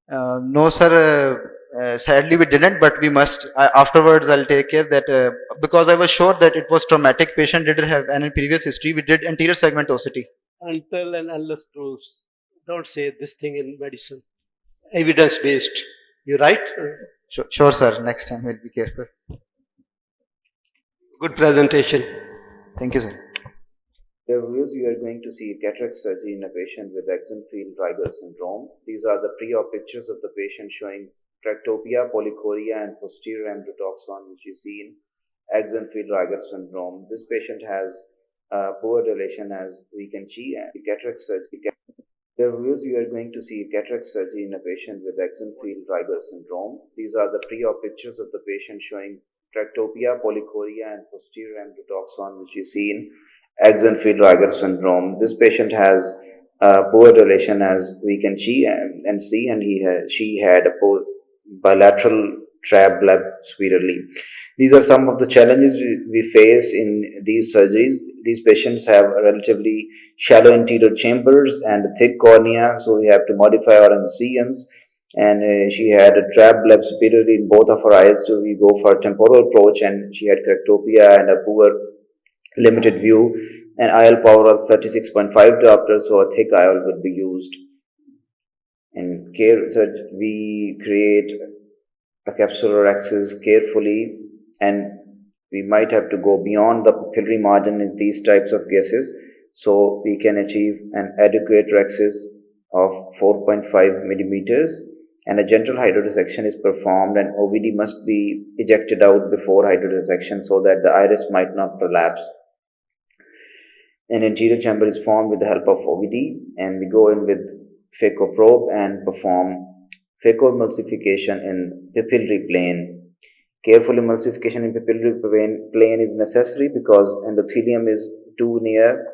No, sir. Sadly, we didn't, but we must. Afterwards, I'll take care that because I was sure that it was traumatic. Patient didn't have any previous history. We did anterior segmentosity. Until and unless proves. Don't say this thing in medicine. Evidence based. You right? Sure, sir. Next time we'll be careful. Good presentation. Thank you, sir. Dear viewers, you are going to see cataract surgery in a patient with Axenfeld-Rieger syndrome. These are the pre-op pictures of the patient showing tractopia, polychoria, and posterior ambulatoxon, which you see in Axenfeld-Rieger syndrome. This patient has poor dilation, as we can see, and cataract surgery. Dear viewers, you are going to see cataract surgery in a patient with Axenfeld-Rieger syndrome. These are the pre-op pictures of the patient showing tractopia, polychoria, and posterior ambulatoxon, which you see in Axenfeld-Rieger syndrome. This patient has poor dilation, as we can see, and she had a bilateral trab bleb superiorly. These are some of the challenges we face in these surgeries. These patients have relatively shallow anterior chambers and a thick cornea, so we have to modify our incisions. And she had a trab bleb superiorly in both of her eyes, so we go for a temporal approach, and she had keratoconus and a poor limited view, and IOL power was 36.5 diopters, so a thick IOL would be used. In care research, we create a capsular axis carefully, and we might have to go beyond the pupillary margin in these types of cases, so we can achieve an adequate axis of 4.5 millimeters, and a gentle hydrodissection is performed, and OVD must be ejected out before hydrodissection so that the iris might not prolapse. An anterior chamber is formed with the help of OVD, and we go in with phaco probe and perform phacoemulsification in pupillary plane. Careful emulsification in pupillary plane is necessary because endothelium is too near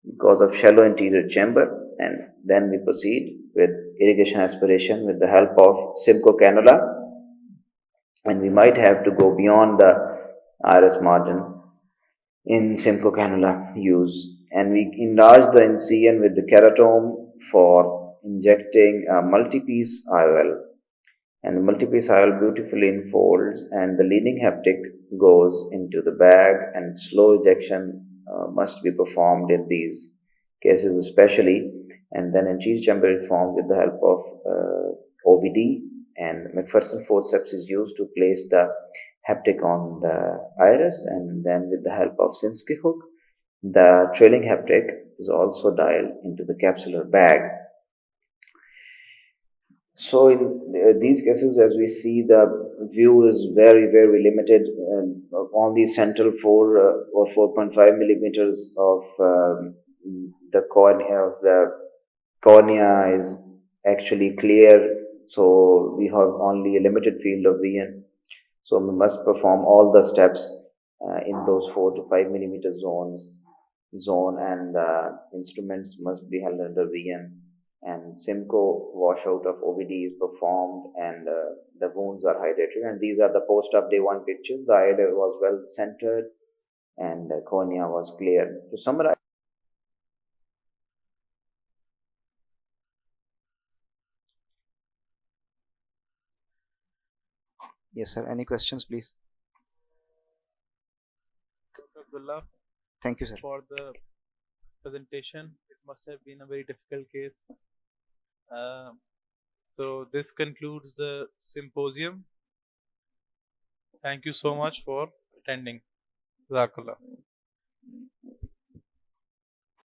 because of shallow anterior chamber, and then we proceed with irrigation aspiration with the help of Simcoe cannula, and we might have to go beyond the iris margin in Simcoe cannula use, and we enlarge the incision with the keratome for injecting a multi-piece IOL, and the multi-piece IOL beautifully unfolds, and the leading haptic goes into the bag, and slow ejection must be performed in these cases especially, and then anterior chamber is formed with the help of OVD, and McPherson forceps is used to place the haptic on the iris, and then with the help of Sinskey hook, the trailing haptic is also dialed into the capsular bag. So in these cases, as we see, the view is very, very limited. On the central 4 or 4.5 millimeters of the cornea is actually clear, so we have only a limited field of vision. So we must perform all the steps in those 4 to 5 millimeter zone, and instruments must be held under vision, and Simcoe washout of OVD is performed, and the wounds are hydrated. And these are the post-op day 1 pictures. The eye was well centered, and the cornea was clear. To summarize, Yes, sir. Any questions, please? Dr. Abdullah, Thank you, sir. for the presentation. It must have been a very difficult case. So this concludes the symposium. Thank you so much for attending. Jazakallah.